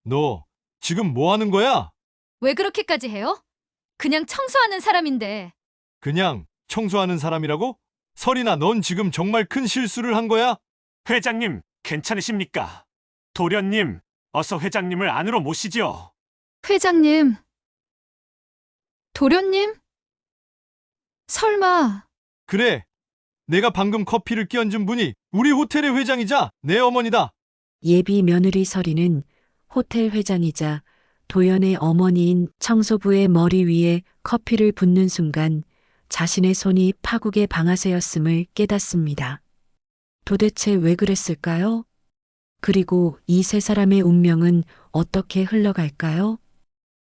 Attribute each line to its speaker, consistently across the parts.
Speaker 1: 너 지금 뭐 하는 거야?
Speaker 2: 왜 그렇게까지 해요? 그냥 청소하는 사람인데.
Speaker 1: 그냥 청소하는 사람이라고? 설이나 넌 지금 정말 큰 실수를 한 거야?
Speaker 3: 회장님, 괜찮으십니까? 도련님, 어서 회장님을 안으로 모시지요.
Speaker 2: 회장님, 도련님? 설마,
Speaker 1: 그래, 내가 방금 커피를 끼얹은 분이 우리 호텔의 회장이자 내 어머니다.
Speaker 4: 예비 며느리 설이는 호텔 회장이자 도연의 어머니인 청소부의 머리 위에 커피를 붓는 순간 자신의 손이 파국의 방아쇠였음을 깨닫습니다. 도대체 왜 그랬을까요? 그리고 이 세 사람의 운명은 어떻게 흘러갈까요?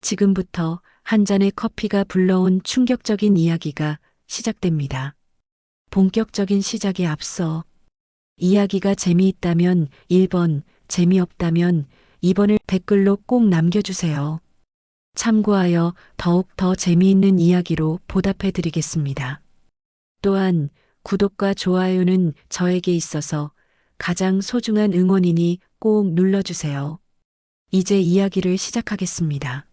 Speaker 4: 지금부터 한 잔의 커피가 불러온 충격적인 이야기가 시작됩니다. 본격적인 시작에 앞서 이야기가 재미있다면 1번, 재미없다면 2번을 댓글로 꼭 남겨주세요. 참고하여 더욱 더 재미있는 이야기로 보답해 드리겠습니다. 또한 구독과 좋아요는 저에게 있어서 가장 소중한 응원이니 꼭 눌러주세요. 이제 이야기를 시작하겠습니다.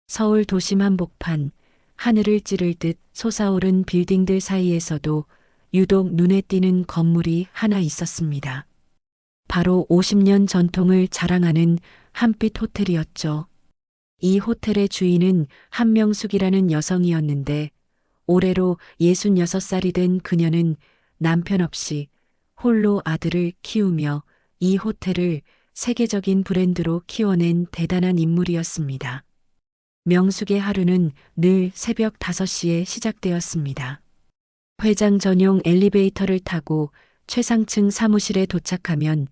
Speaker 4: 서울 도심 한복판, 하늘을 찌를 듯 솟아오른 빌딩들 사이에서도 유독 눈에 띄는 건물이 하나 있었습니다. 바로 50년 전통을 자랑하는 한빛 호텔이었죠. 이 호텔의 주인은 한명숙이라는 여성이었는데 올해로 66살이 된 그녀는 남편 없이 홀로 아들을 키우며 이 호텔을 세계적인 브랜드로 키워낸 대단한 인물이었습니다. 명숙의 하루는 늘 새벽 5시에 시작되었습니다. 회장 전용 엘리베이터를 타고 최상층 사무실에 도착하면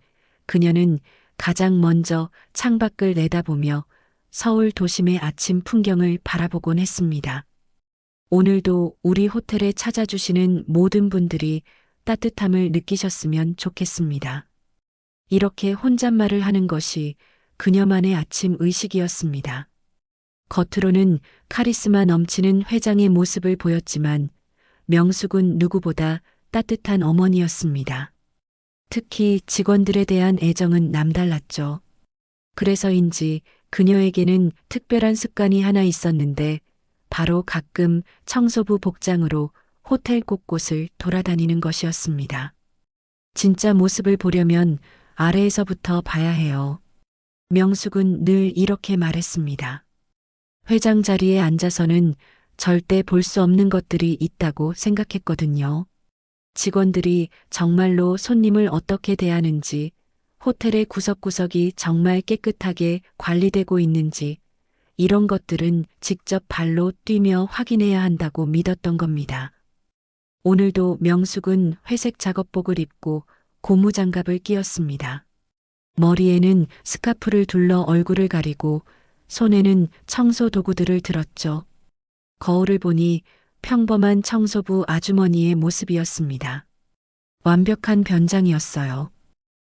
Speaker 4: 그녀는 가장 먼저 창밖을 내다보며 서울 도심의 아침 풍경을 바라보곤 했습니다. 오늘도 우리 호텔에 찾아주시는 모든 분들이 따뜻함을 느끼셨으면 좋겠습니다. 이렇게 혼잣말을 하는 것이 그녀만의 아침 의식이었습니다. 겉으로는 카리스마 넘치는 회장의 모습을 보였지만 명숙은 누구보다 따뜻한 어머니였습니다. 특히 직원들에 대한 애정은 남달랐죠. 그래서인지 그녀에게는 특별한 습관이 하나 있었는데 바로 가끔 청소부 복장으로 호텔 곳곳을 돌아다니는 것이었습니다. 진짜 모습을 보려면 아래에서부터 봐야 해요. 명숙은 늘 이렇게 말했습니다. 회장 자리에 앉아서는 절대 볼 수 없는 것들이 있다고 생각했거든요. 직원들이 정말로 손님을 어떻게 대하는지, 호텔의 구석구석이 정말 깨끗하게 관리되고 있는지, 이런 것들은 직접 발로 뛰며 확인해야 한다고 믿었던 겁니다. 오늘도 명숙은 회색 작업복을 입고 고무장갑을 끼웠습니다. 머리에는 스카프를 둘러 얼굴을 가리고 손에는 청소 도구들을 들었죠. 거울을 보니 평범한 청소부 아주머니의 모습이었습니다. 완벽한 변장이었어요.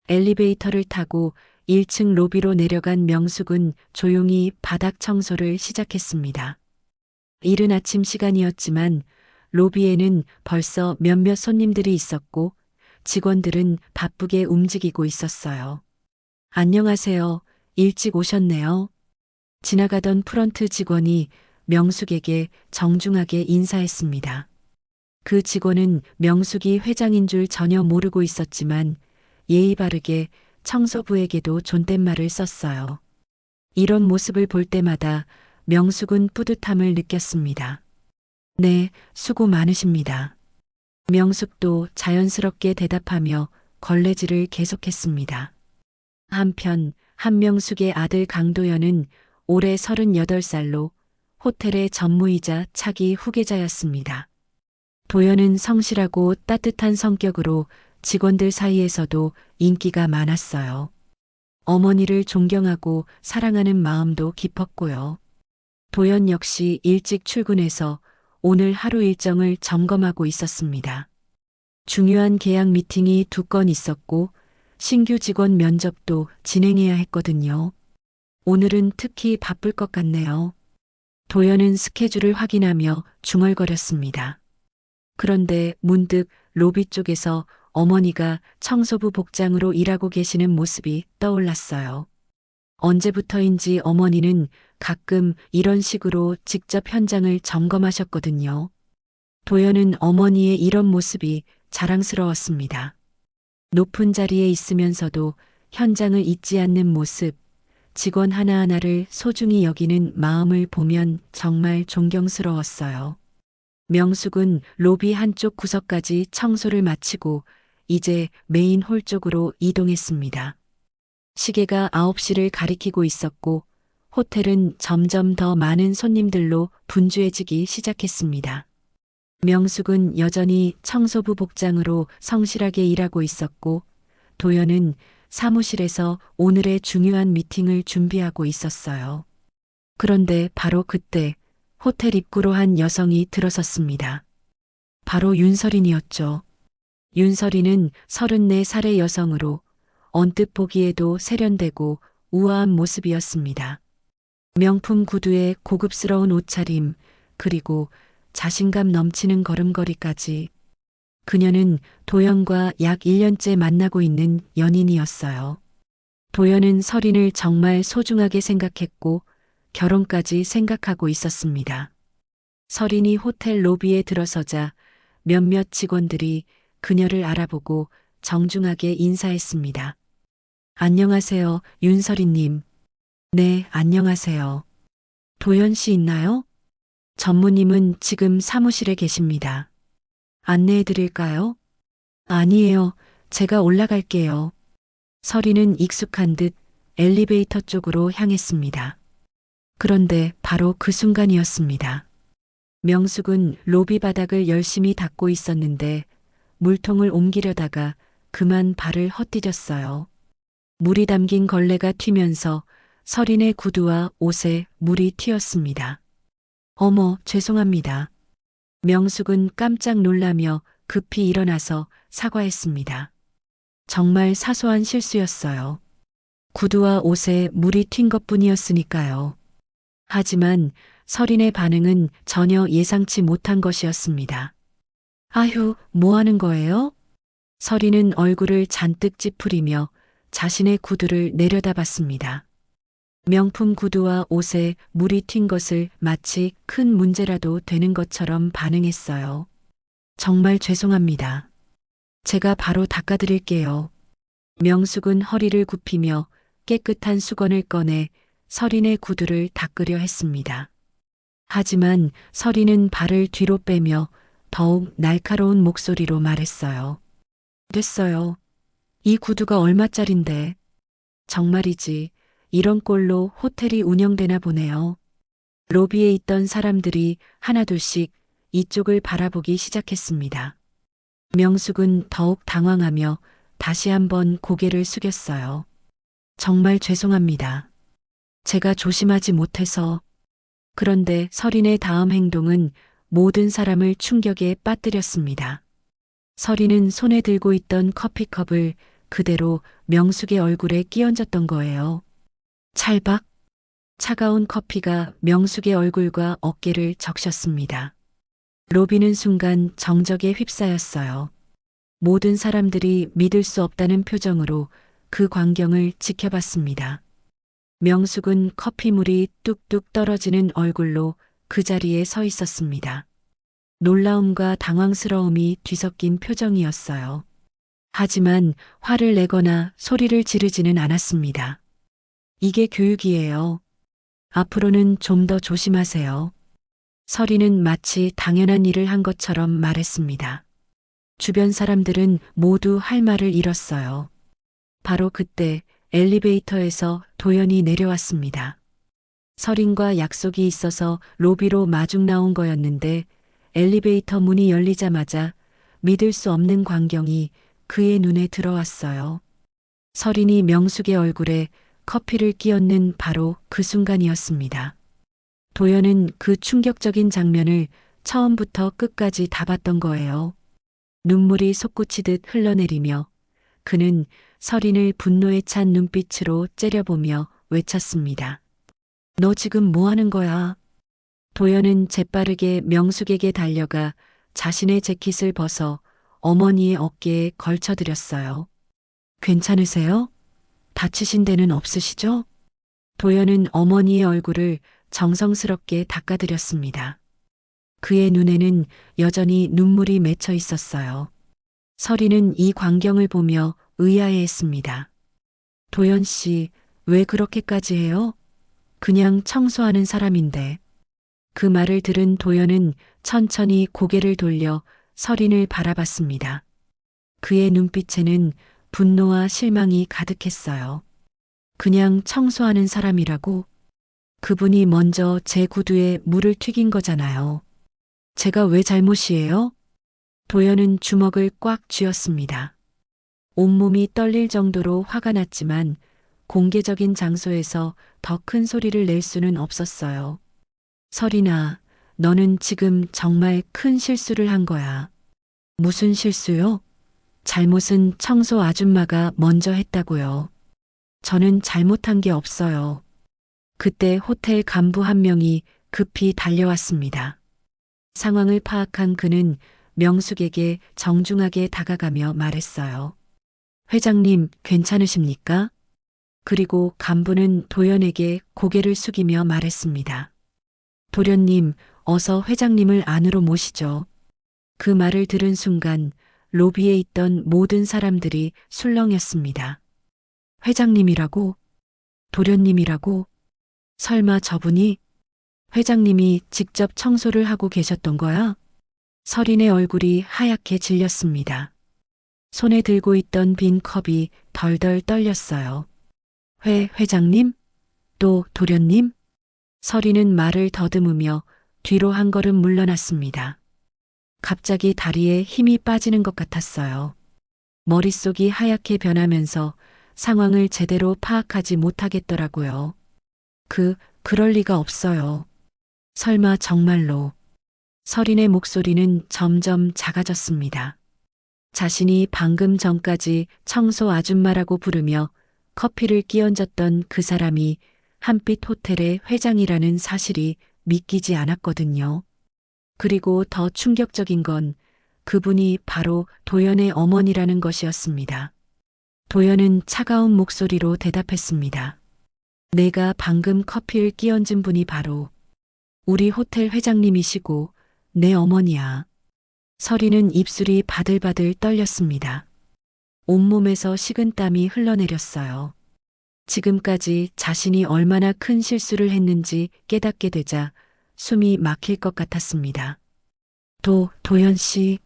Speaker 4: 엘리베이터를 타고 1층 로비로 내려간 명숙은 조용히 바닥 청소를 시작했습니다. 이른 아침 시간이었지만 로비에는 벌써 몇몇 손님들이 있었고 직원들은 바쁘게 움직이고 있었어요. 안녕하세요. 일찍 오셨네요. 지나가던 프런트 직원이 명숙에게 정중하게 인사했습니다. 그 직원은 명숙이 회장인 줄 전혀 모르고 있었지만 예의 바르게 청소부에게도 존댓말을 썼어요. 이런 모습을 볼 때마다 명숙은 뿌듯함을 느꼈습니다. 네, 수고 많으십니다. 명숙도 자연스럽게 대답하며 걸레질을 계속했습니다. 한편 한명숙의 아들 강도연은 올해 38살로 호텔의 전무이자 차기 후계자였습니다. 도연은 성실하고 따뜻한 성격으로 직원들 사이에서도 인기가 많았어요. 어머니를 존경하고 사랑하는 마음도 깊었고요. 도연 역시 일찍 출근해서 오늘 하루 일정을 점검하고 있었습니다. 중요한 계약 미팅이 2건 있었고 신규 직원 면접도 진행해야 했거든요. 오늘은 특히 바쁠 것 같네요. 도연은 스케줄을 확인하며 중얼거렸습니다. 그런데 문득 로비 쪽에서 어머니가 청소부 복장으로 일하고 계시는 모습이 떠올랐어요. 언제부터인지 어머니는 가끔 이런 식으로 직접 현장을 점검하셨거든요. 도연은 어머니의 이런 모습이 자랑스러웠습니다. 높은 자리에 있으면서도 현장을 잊지 않는 모습, 직원 하나하나를 소중히 여기는 마음을 보면 정말 존경스러웠어요. 명숙은 로비 한쪽 구석까지 청소를 마치고 이제 메인 홀 쪽으로 이동했습니다. 시계가 9시를 가리키고 있었고 호텔은 점점 더 많은 손님들로 분주해지기 시작했습니다. 명숙은 여전히 청소부 복장으로 성실하게 일하고 있었고 도연은 사무실에서 오늘의 중요한 미팅을 준비하고 있었어요. 그런데 바로 그때 호텔 입구로 한 여성이 들어섰습니다. 바로 윤설인이었죠. 윤설인은 34살의 여성으로 언뜻 보기에도 세련되고 우아한 모습이었습니다. 명품 구두에 고급스러운 옷차림, 그리고 자신감 넘치는 걸음걸이까지. 그녀는 도연과 약 1년째 만나고 있는 연인이었어요. 도연은 설인을 정말 소중하게 생각했고 결혼까지 생각하고 있었습니다. 설인이 호텔 로비에 들어서자 몇몇 직원들이 그녀를 알아보고 정중하게 인사했습니다. 안녕하세요, 윤설이님. 네, 안녕하세요. 도연 씨 있나요? 전무님은 지금 사무실에 계십니다. 안내해 드릴까요? 아니에요. 제가 올라갈게요. 설이는 익숙한 듯 엘리베이터 쪽으로 향했습니다. 그런데 바로 그 순간이었습니다. 명숙은 로비 바닥을 열심히 닦고 있었는데 물통을 옮기려다가 그만 발을 헛디뎠어요. 물이 담긴 걸레가 튀면서 설인의 구두와 옷에 물이 튀었습니다. 어머, 죄송합니다. 명숙은 깜짝 놀라며 급히 일어나서 사과했습니다. 정말 사소한 실수였어요. 구두와 옷에 물이 튄 것뿐이었으니까요. 하지만 설인의 반응은 전혀 예상치 못한 것이었습니다. 아휴, 뭐 하는 거예요? 설인은 얼굴을 잔뜩 찌푸리며 자신의 구두를 내려다봤습니다. 명품 구두와 옷에 물이 튄 것을 마치 큰 문제라도 되는 것처럼 반응했어요. 정말 죄송합니다. 제가 바로 닦아드릴게요. 명숙은 허리를 굽히며 깨끗한 수건을 꺼내 설인의 구두를 닦으려 했습니다. 하지만 설인은 발을 뒤로 빼며 더욱 날카로운 목소리로 말했어요. 됐어요. 이 구두가 얼마짜린데. 정말이지. 이런 꼴로 호텔이 운영되나 보네요. 로비에 있던 사람들이 하나둘씩 이쪽을 바라보기 시작했습니다. 명숙은 더욱 당황하며 다시 한번 고개를 숙였어요. 정말 죄송합니다. 제가 조심하지 못해서. 그런데 설인의 다음 행동은 모든 사람을 충격에 빠뜨렸습니다. 설인은 손에 들고 있던 커피컵을 그대로 명숙의 얼굴에 끼얹었던 거예요. 찰박. 차가운 커피가 명숙의 얼굴과 어깨를 적셨습니다. 로비는 순간 정적에 휩싸였어요. 모든 사람들이 믿을 수 없다는 표정으로 그 광경을 지켜봤습니다. 명숙은 커피물이 뚝뚝 떨어지는 얼굴로 그 자리에 서 있었습니다. 놀라움과 당황스러움이 뒤섞인 표정이었어요. 하지만 화를 내거나 소리를 지르지는 않았습니다. 이게 교육이에요. 앞으로는 좀 더 조심하세요. 설이는 마치 당연한 일을 한 것처럼 말했습니다. 주변 사람들은 모두 할 말을 잃었어요. 바로 그때 엘리베이터에서 도연이 내려왔습니다. 설인과 약속이 있어서 로비로 마중 나온 거였는데 엘리베이터 문이 열리자마자 믿을 수 없는 광경이 그의 눈에 들어왔어요. 설인이 명숙의 얼굴에 커피를 끼얹는 바로 그 순간이었습니다. 도연은 그 충격적인 장면을 처음부터 끝까지 다 봤던 거예요. 눈물이 솟구치듯 흘러내리며 그는 설인을 분노에 찬 눈빛으로 째려보며 외쳤습니다. 너 지금 뭐 하는 거야? 도연은 재빠르게 명숙에게 달려가 자신의 재킷을 벗어 어머니의 어깨에 걸쳐드렸어요. 괜찮으세요? 다치신 데는 없으시죠? 도연은 어머니의 얼굴을 정성스럽게 닦아드렸습니다. 그의 눈에는 여전히 눈물이 맺혀 있었어요. 서리는 이 광경을 보며 의아해했습니다. 도연 씨, 왜 그렇게까지 해요? 그냥 청소하는 사람인데. 그 말을 들은 도연은 천천히 고개를 돌려 서린을 바라봤습니다. 그의 눈빛에는 분노와 실망이 가득했어요. 그냥 청소하는 사람이라고? 그분이 먼저 제 구두에 물을 튀긴 거잖아요. 제가 왜 잘못이에요? 도연은 주먹을 꽉 쥐었습니다. 온몸이 떨릴 정도로 화가 났지만 공개적인 장소에서 더 큰 소리를 낼 수는 없었어요. 서린아, 너는 지금 정말 큰 실수를 한 거야. 무슨 실수요? 잘못은 청소 아줌마가 먼저 했다고요. 저는 잘못한 게 없어요. 그때 호텔 간부 한 명이 급히 달려왔습니다. 상황을 파악한 그는 명숙에게 정중하게 다가가며 말했어요. 회장님, 괜찮으십니까? 그리고 간부는 도연에게 고개를 숙이며 말했습니다. 도련님, 어서 회장님을 안으로 모시죠. 그 말을 들은 순간 로비에 있던 모든 사람들이 술렁였습니다. 회장님이라고? 도련님이라고? 설마 저분이? 회장님이 직접 청소를 하고 계셨던 거야? 서린의 얼굴이 하얗게 질렸습니다. 손에 들고 있던 빈 컵이 덜덜 떨렸어요. 회장님? 또 도련님? 서린은 말을 더듬으며 뒤로 한 걸음 물러났습니다. 갑자기 다리에 힘이 빠지는 것 같았어요. 머릿속이 하얗게 변하면서 상황을 제대로 파악하지 못하겠더라고요. 그럴 리가 없어요. 설마 정말로. 서린의 목소리는 점점 작아졌습니다. 자신이 방금 전까지 청소 아줌마라고 부르며 커피를 끼얹었던 그 사람이 한빛 호텔의 회장이라는 사실이 믿기지 않았거든요. 그리고 더 충격적인 건 그분이 바로 도연의 어머니라는 것이었습니다. 도연은 차가운 목소리로 대답했습니다. 내가 방금 커피를 끼얹은 분이 바로 우리 호텔 회장님이시고 내 어머니야. 서리는 입술이 바들바들 떨렸습니다. 온몸에서 식은땀이 흘러내렸어요. 지금까지 자신이 얼마나 큰 실수를 했는지 깨닫게 되자 숨이 막힐 것 같았습니다. 도연 씨,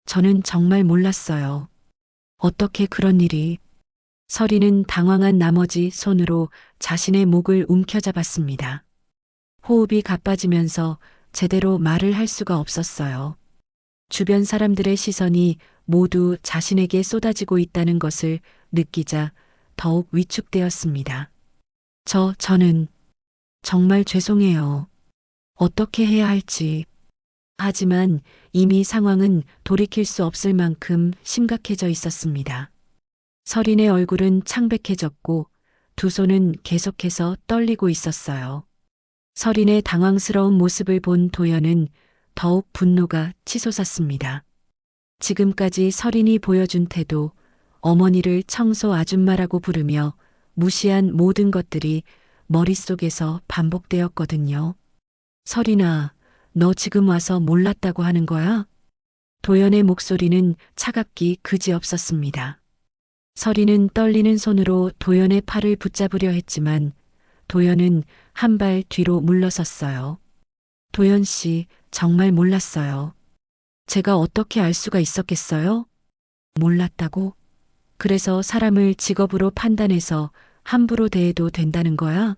Speaker 4: 저는 정말 몰랐어요. 어떻게 그런 일이. 서리는 당황한 나머지 손으로 자신의 목을 움켜잡았습니다. 호흡이 가빠지면서 제대로 말을 할 수가 없었어요. 주변 사람들의 시선이 모두 자신에게 쏟아지고 있다는 것을 느끼자 더욱 위축되었습니다. 저는 정말 죄송해요. 어떻게 해야 할지. 하지만 이미 상황은 돌이킬 수 없을 만큼 심각해져 있었습니다. 서린의 얼굴은 창백해졌고 두 손은 계속해서 떨리고 있었어요. 서린의 당황스러운 모습을 본 도연은 더욱 분노가 치솟았습니다. 지금까지 서린이 보여준 태도, 어머니를 청소 아줌마라고 부르며 무시한 모든 것들이 머릿속에서 반복되었거든요. 서린아, 너 지금 와서 몰랐다고 하는 거야? 도연의 목소리는 차갑기 그지없었습니다. 서린은 떨리는 손으로 도연의 팔을 붙잡으려 했지만 도연은 한 발 뒤로 물러섰어요. 도연 씨, 정말 몰랐어요. 제가 어떻게 알 수가 있었겠어요? 몰랐다고? 그래서 사람을 직업으로 판단해서 함부로 대해도 된다는 거야?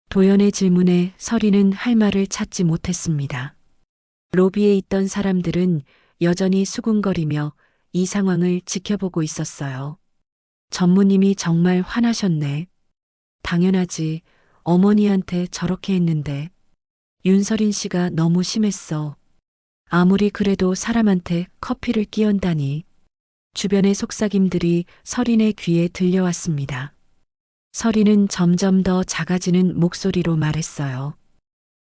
Speaker 4: 도연의 질문에 서린은 할 말을 찾지 못했습니다. 로비에 있던 사람들은 여전히 수군거리며 이 상황을 지켜보고 있었어요. 전무님이 정말 화나셨네. 당연하지. 어머니한테 저렇게 했는데. 윤서린 씨가 너무 심했어. 아무리 그래도 사람한테 커피를 끼얹다니. 주변의 속삭임들이 서린의 귀에 들려왔습니다. 서린은 점점 더 작아지는 목소리로 말했어요.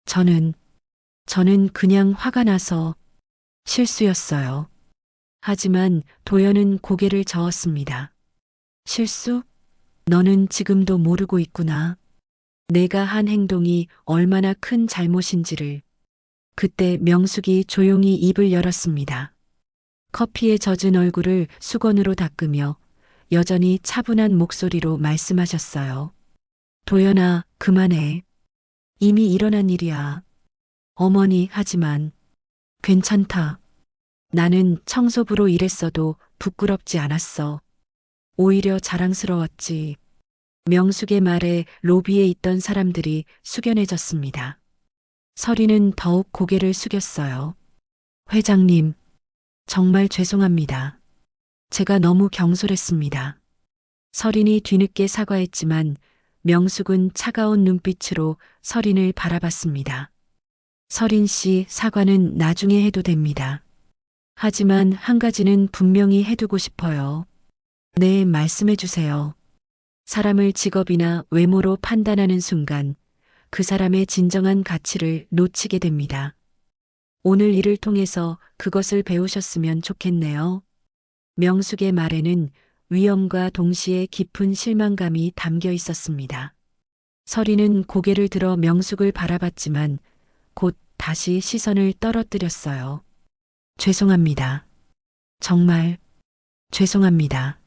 Speaker 4: 저는 그냥 화가 나서 실수였어요. 하지만 도연은 고개를 저었습니다. 실수? 너는 지금도 모르고 있구나. 내가 한 행동이 얼마나 큰 잘못인지를. 그때 명숙이 조용히 입을 열었습니다. 커피에 젖은 얼굴을 수건으로 닦으며 여전히 차분한 목소리로 말씀하셨어요. 도연아, 그만해. 이미 일어난 일이야. 어머니, 하지만 괜찮다. 나는 청소부로 일했어도 부끄럽지 않았어. 오히려 자랑스러웠지. 명숙의 말에 로비에 있던 사람들이 숙연해졌습니다. 서리는 더욱 고개를 숙였어요. 회장님, 정말 죄송합니다. 제가 너무 경솔했습니다. 서린이 뒤늦게 사과했지만 명숙은 차가운 눈빛으로 서린을 바라봤습니다. 서린 씨, 사과는 나중에 해도 됩니다. 하지만 한 가지는 분명히 해두고 싶어요. 네, 말씀해 주세요. 사람을 직업이나 외모로 판단하는 순간 그 사람의 진정한 가치를 놓치게 됩니다. 오늘 일을 통해서 그것을 배우셨으면 좋겠네요. 명숙의 말에는 위엄과 동시에 깊은 실망감이 담겨 있었습니다. 서리는 고개를 들어 명숙을 바라봤지만 곧 다시 시선을 떨어뜨렸어요. 죄송합니다. 정말 죄송합니다.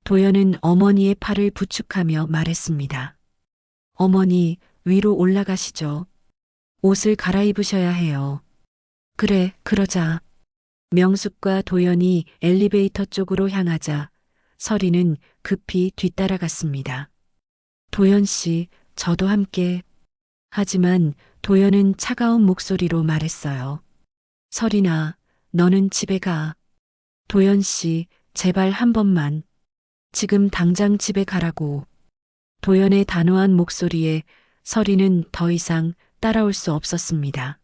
Speaker 4: 도연은 어머니의 팔을 부축하며 말했습니다. 어머니, 위로 올라가시죠. 옷을 갈아입으셔야 해요. 그래, 그러자. 명숙과 도연이 엘리베이터 쪽으로 향하자 서리는 급히 뒤따라갔습니다. 도연 씨, 저도 함께. 하지만 도연은 차가운 목소리로 말했어요. 서리나, 너는 집에 가. 도연 씨, 제발 한 번만. 지금 당장 집에 가라고. 도연의 단호한 목소리에 서리는 더 이상 따라올 수 없었습니다.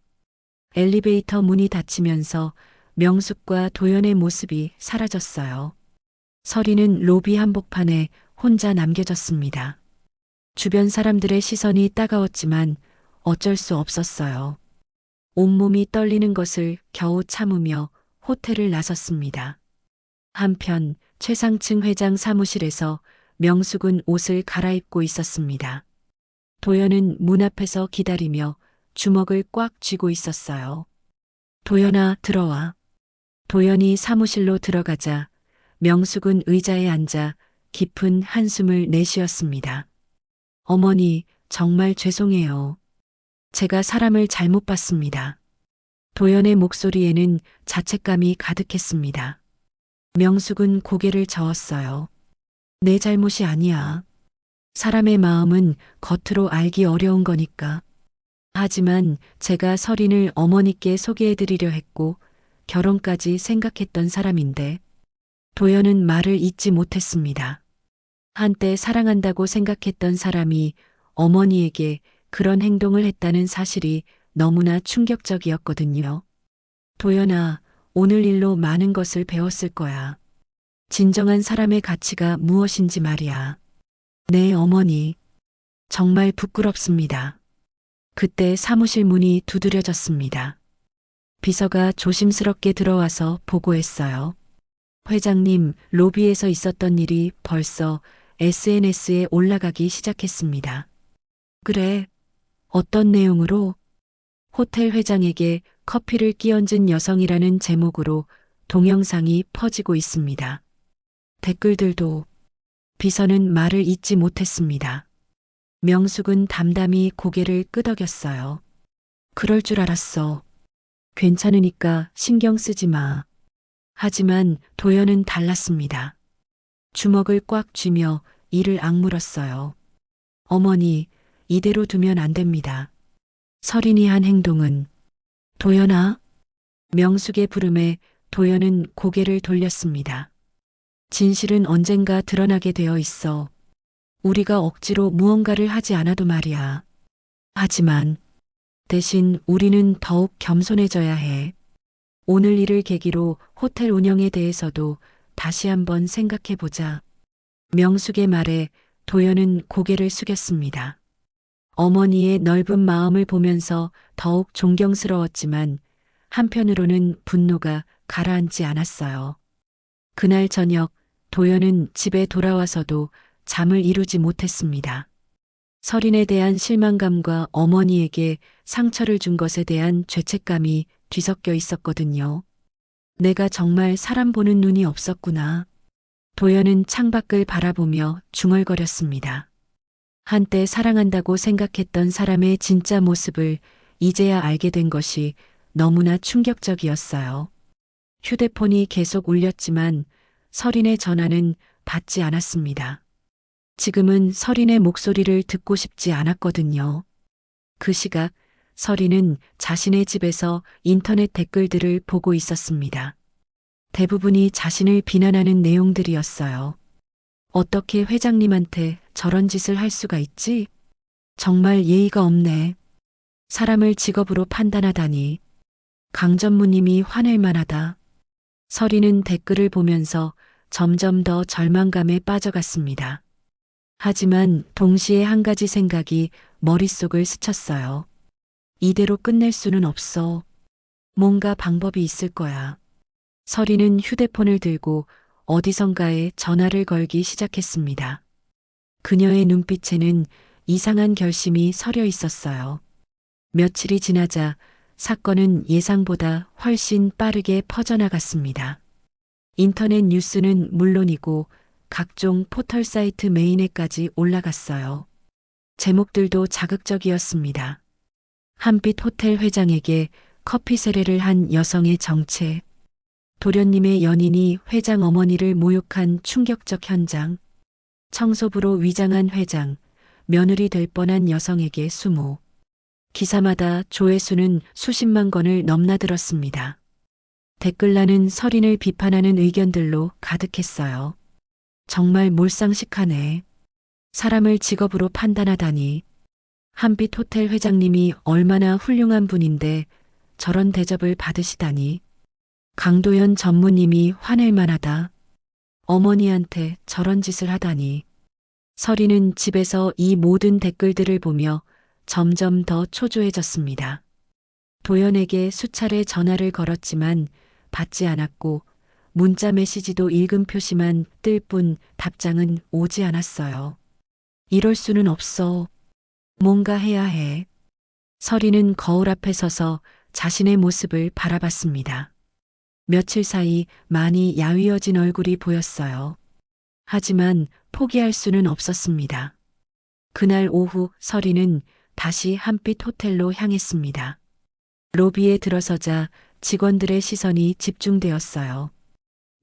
Speaker 4: 엘리베이터 문이 닫히면서 명숙과 도연의 모습이 사라졌어요. 서리는 로비 한복판에 혼자 남겨졌습니다. 주변 사람들의 시선이 따가웠지만 어쩔 수 없었어요. 온몸이 떨리는 것을 겨우 참으며 호텔을 나섰습니다. 한편 최상층 회장 사무실에서 명숙은 옷을 갈아입고 있었습니다. 도연은 문 앞에서 기다리며 주먹을 꽉 쥐고 있었어요. 도연아, 들어와. 도연이 사무실로 들어가자 명숙은 의자에 앉아 깊은 한숨을 내쉬었습니다. 어머니, 정말 죄송해요. 제가 사람을 잘못 봤습니다. 도연의 목소리에는 자책감이 가득했습니다. 명숙은 고개를 저었어요. 내 잘못이 아니야. 사람의 마음은 겉으로 알기 어려운 거니까. 하지만 제가 서린을 어머니께 소개해드리려 했고 결혼까지 생각했던 사람인데 도연은 말을 잇지 못했습니다. 한때 사랑한다고 생각했던 사람이 어머니에게 그런 행동을 했다는 사실이 너무나 충격적이었거든요. 도연아, 오늘 일로 많은 것을 배웠을 거야. 진정한 사람의 가치가 무엇인지 말이야. 네, 어머니. 정말 부끄럽습니다. 그때 사무실 문이 두드려졌습니다. 비서가 조심스럽게 들어와서 보고했어요. 회장님, 로비에서 있었던 일이 벌써 SNS에 올라가기 시작했습니다. 그래, 어떤 내용으로? 호텔 회장에게 커피를 끼얹은 여성이라는 제목으로 동영상이 퍼지고 있습니다. 댓글들도. 비서는 말을 잇지 못했습니다. 명숙은 담담히 고개를 끄덕였어요. 그럴 줄 알았어. 괜찮으니까 신경 쓰지 마. 하지만 도연은 달랐습니다. 주먹을 꽉 쥐며 이를 악물었어요. 어머니, 이대로 두면 안 됩니다. 서린이 한 행동은. 도연아? 명숙의 부름에 도연은 고개를 돌렸습니다. 진실은 언젠가 드러나게 되어 있어. 우리가 억지로 무언가를 하지 않아도 말이야. 하지만 대신 우리는 더욱 겸손해져야 해. 오늘 일을 계기로 호텔 운영에 대해서도 다시 한번 생각해보자. 명숙의 말에 도연은 고개를 숙였습니다. 어머니의 넓은 마음을 보면서 더욱 존경스러웠지만 한편으로는 분노가 가라앉지 않았어요. 그날 저녁 도연은 집에 돌아와서도 잠을 이루지 못했습니다. 설인에 대한 실망감과 어머니에게 상처를 준 것에 대한 죄책감이 뒤섞여 있었거든요. 내가 정말 사람 보는 눈이 없었구나. 도연은 창밖을 바라보며 중얼거렸습니다. 한때 사랑한다고 생각했던 사람의 진짜 모습을 이제야 알게 된 것이 너무나 충격적이었어요. 휴대폰이 계속 울렸지만 설인의 전화는 받지 않았습니다. 지금은 설인의 목소리를 듣고 싶지 않았거든요. 그 시각 설인은 자신의 집에서 인터넷 댓글들을 보고 있었습니다. 대부분이 자신을 비난하는 내용들이었어요. 어떻게 회장님한테 저런 짓을 할 수가 있지? 정말 예의가 없네. 사람을 직업으로 판단하다니. 강 전무님이 화낼 만하다. 설인은 댓글을 보면서 점점 더 절망감에 빠져갔습니다. 하지만 동시에 한 가지 생각이 머릿속을 스쳤어요. 이대로 끝낼 수는 없어. 뭔가 방법이 있을 거야. 설인은 휴대폰을 들고 어디선가에 전화를 걸기 시작했습니다. 그녀의 눈빛에는 이상한 결심이 서려 있었어요. 며칠이 지나자 사건은 예상보다 훨씬 빠르게 퍼져나갔습니다. 인터넷 뉴스는 물론이고 각종 포털 사이트 메인에까지 올라갔어요. 제목들도 자극적이었습니다. 한빛 호텔 회장에게 커피 세례를 한 여성의 정체, 도련님의 연인이 회장 어머니를 모욕한 충격적 현장, 청소부로 위장한 회장, 며느리 될 뻔한 여성에게 수모. 기사마다 조회수는 수십만 건을 넘나들었습니다. 댓글란은 설인을 비판하는 의견들로 가득했어요. 정말 몰상식하네. 사람을 직업으로 판단하다니. 한빛 호텔 회장님이 얼마나 훌륭한 분인데 저런 대접을 받으시다니. 강도연 전무님이 화낼 만하다. 어머니한테 저런 짓을 하다니. 설인은 집에서 이 모든 댓글들을 보며 점점 더 초조해졌습니다. 도연에게 수차례 전화를 걸었지만 받지 않았고 문자 메시지도 읽음 표시만 뜰 뿐 답장은 오지 않았어요. 이럴 수는 없어. 뭔가 해야 해. 설인은 거울 앞에 서서 자신의 모습을 바라봤습니다. 며칠 사이 많이 야위어진 얼굴이 보였어요. 하지만 포기할 수는 없었습니다. 그날 오후 설인은 다시 한빛 호텔로 향했습니다. 로비에 들어서자 직원들의 시선이 집중되었어요.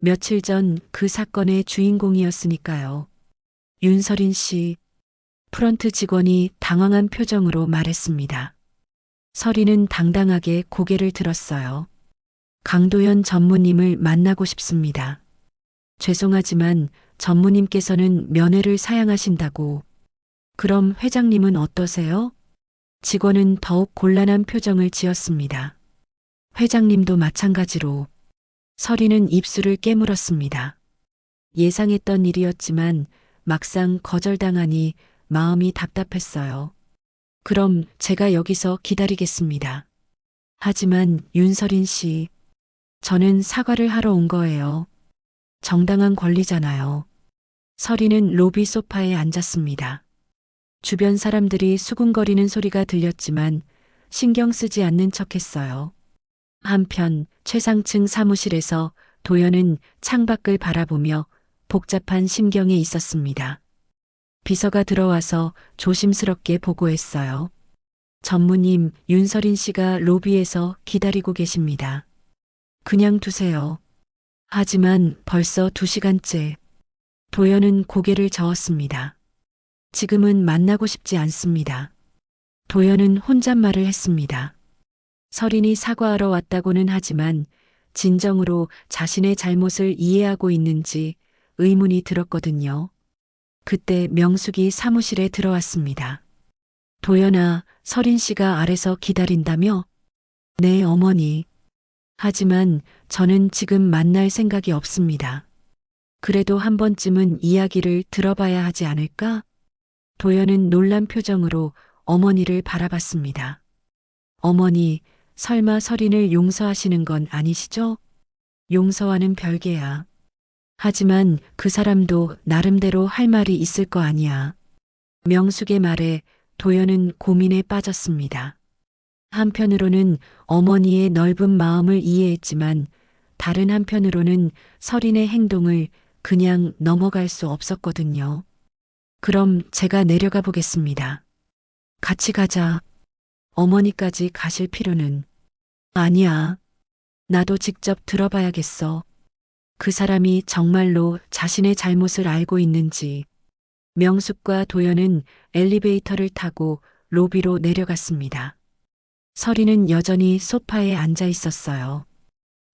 Speaker 4: 며칠 전 그 사건의 주인공이었으니까요. 윤설인 씨, 프런트 직원이 당황한 표정으로 말했습니다. 설인은 당당하게 고개를 들었어요. 강도연 전무님을 만나고 싶습니다. 죄송하지만 전무님께서는 면회를 사양하신다고. 그럼 회장님은 어떠세요? 직원은 더욱 곤란한 표정을 지었습니다. 회장님도 마찬가지로. 설인은 입술을 깨물었습니다. 예상했던 일이었지만 막상 거절당하니 마음이 답답했어요. 그럼 제가 여기서 기다리겠습니다. 하지만 윤설인 씨, 저는 사과를 하러 온 거예요. 정당한 권리잖아요. 설인은 로비 소파에 앉았습니다. 주변 사람들이 수군거리는 소리가 들렸지만 신경 쓰지 않는 척했어요. 한편 최상층 사무실에서 도연은 창밖을 바라보며 복잡한 심경에 있었습니다. 비서가 들어와서 조심스럽게 보고했어요. 전무님, 윤설인 씨가 로비에서 기다리고 계십니다. 그냥 두세요. 하지만 벌써 2시간째. 도연은 고개를 저었습니다. 지금은 만나고 싶지 않습니다. 도연은 혼잣말을 했습니다. 설인이 사과하러 왔다고는 하지만 진정으로 자신의 잘못을 이해하고 있는지 의문이 들었거든요. 그때 명숙이 사무실에 들어왔습니다. 도연아, 설인 씨가 아래서 기다린다며? 네, 어머니. 하지만 저는 지금 만날 생각이 없습니다. 그래도 한 번쯤은 이야기를 들어봐야 하지 않을까? 도연은 놀란 표정으로 어머니를 바라봤습니다. 어머니, 설마 설인을 용서하시는 건 아니시죠? 용서와는 별개야. 하지만 그 사람도 나름대로 할 말이 있을 거 아니야. 명숙의 말에 도연은 고민에 빠졌습니다. 한편으로는 어머니의 넓은 마음을 이해했지만 다른 한편으로는 설인의 행동을 그냥 넘어갈 수 없었거든요. 그럼 제가 내려가 보겠습니다. 같이 가자. 어머니까지 가실 필요는. 아니야. 나도 직접 들어봐야겠어. 그 사람이 정말로 자신의 잘못을 알고 있는지. 명숙과 도연은 엘리베이터를 타고 로비로 내려갔습니다. 설이는 여전히 소파에 앉아 있었어요.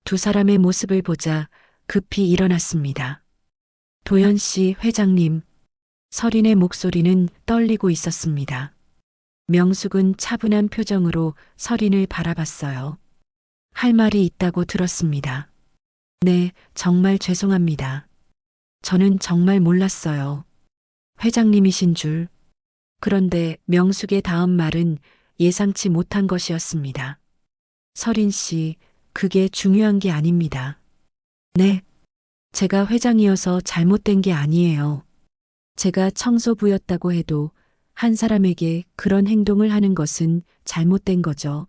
Speaker 4: 두 사람의 모습을 보자 급히 일어났습니다. 도연 씨 회장님. 설인의 목소리는 떨리고 있었습니다. 명숙은 차분한 표정으로 설인을 바라봤어요. 할 말이 있다고 들었습니다. 네, 정말 죄송합니다. 저는 정말 몰랐어요. 회장님이신 줄. 그런데 명숙의 다음 말은 예상치 못한 것이었습니다. 설인 씨, 그게 중요한 게 아닙니다. 네. 제가 회장이어서 잘못된 게 아니에요. 제가 청소부였다고 해도 한 사람에게 그런 행동을 하는 것은 잘못된 거죠.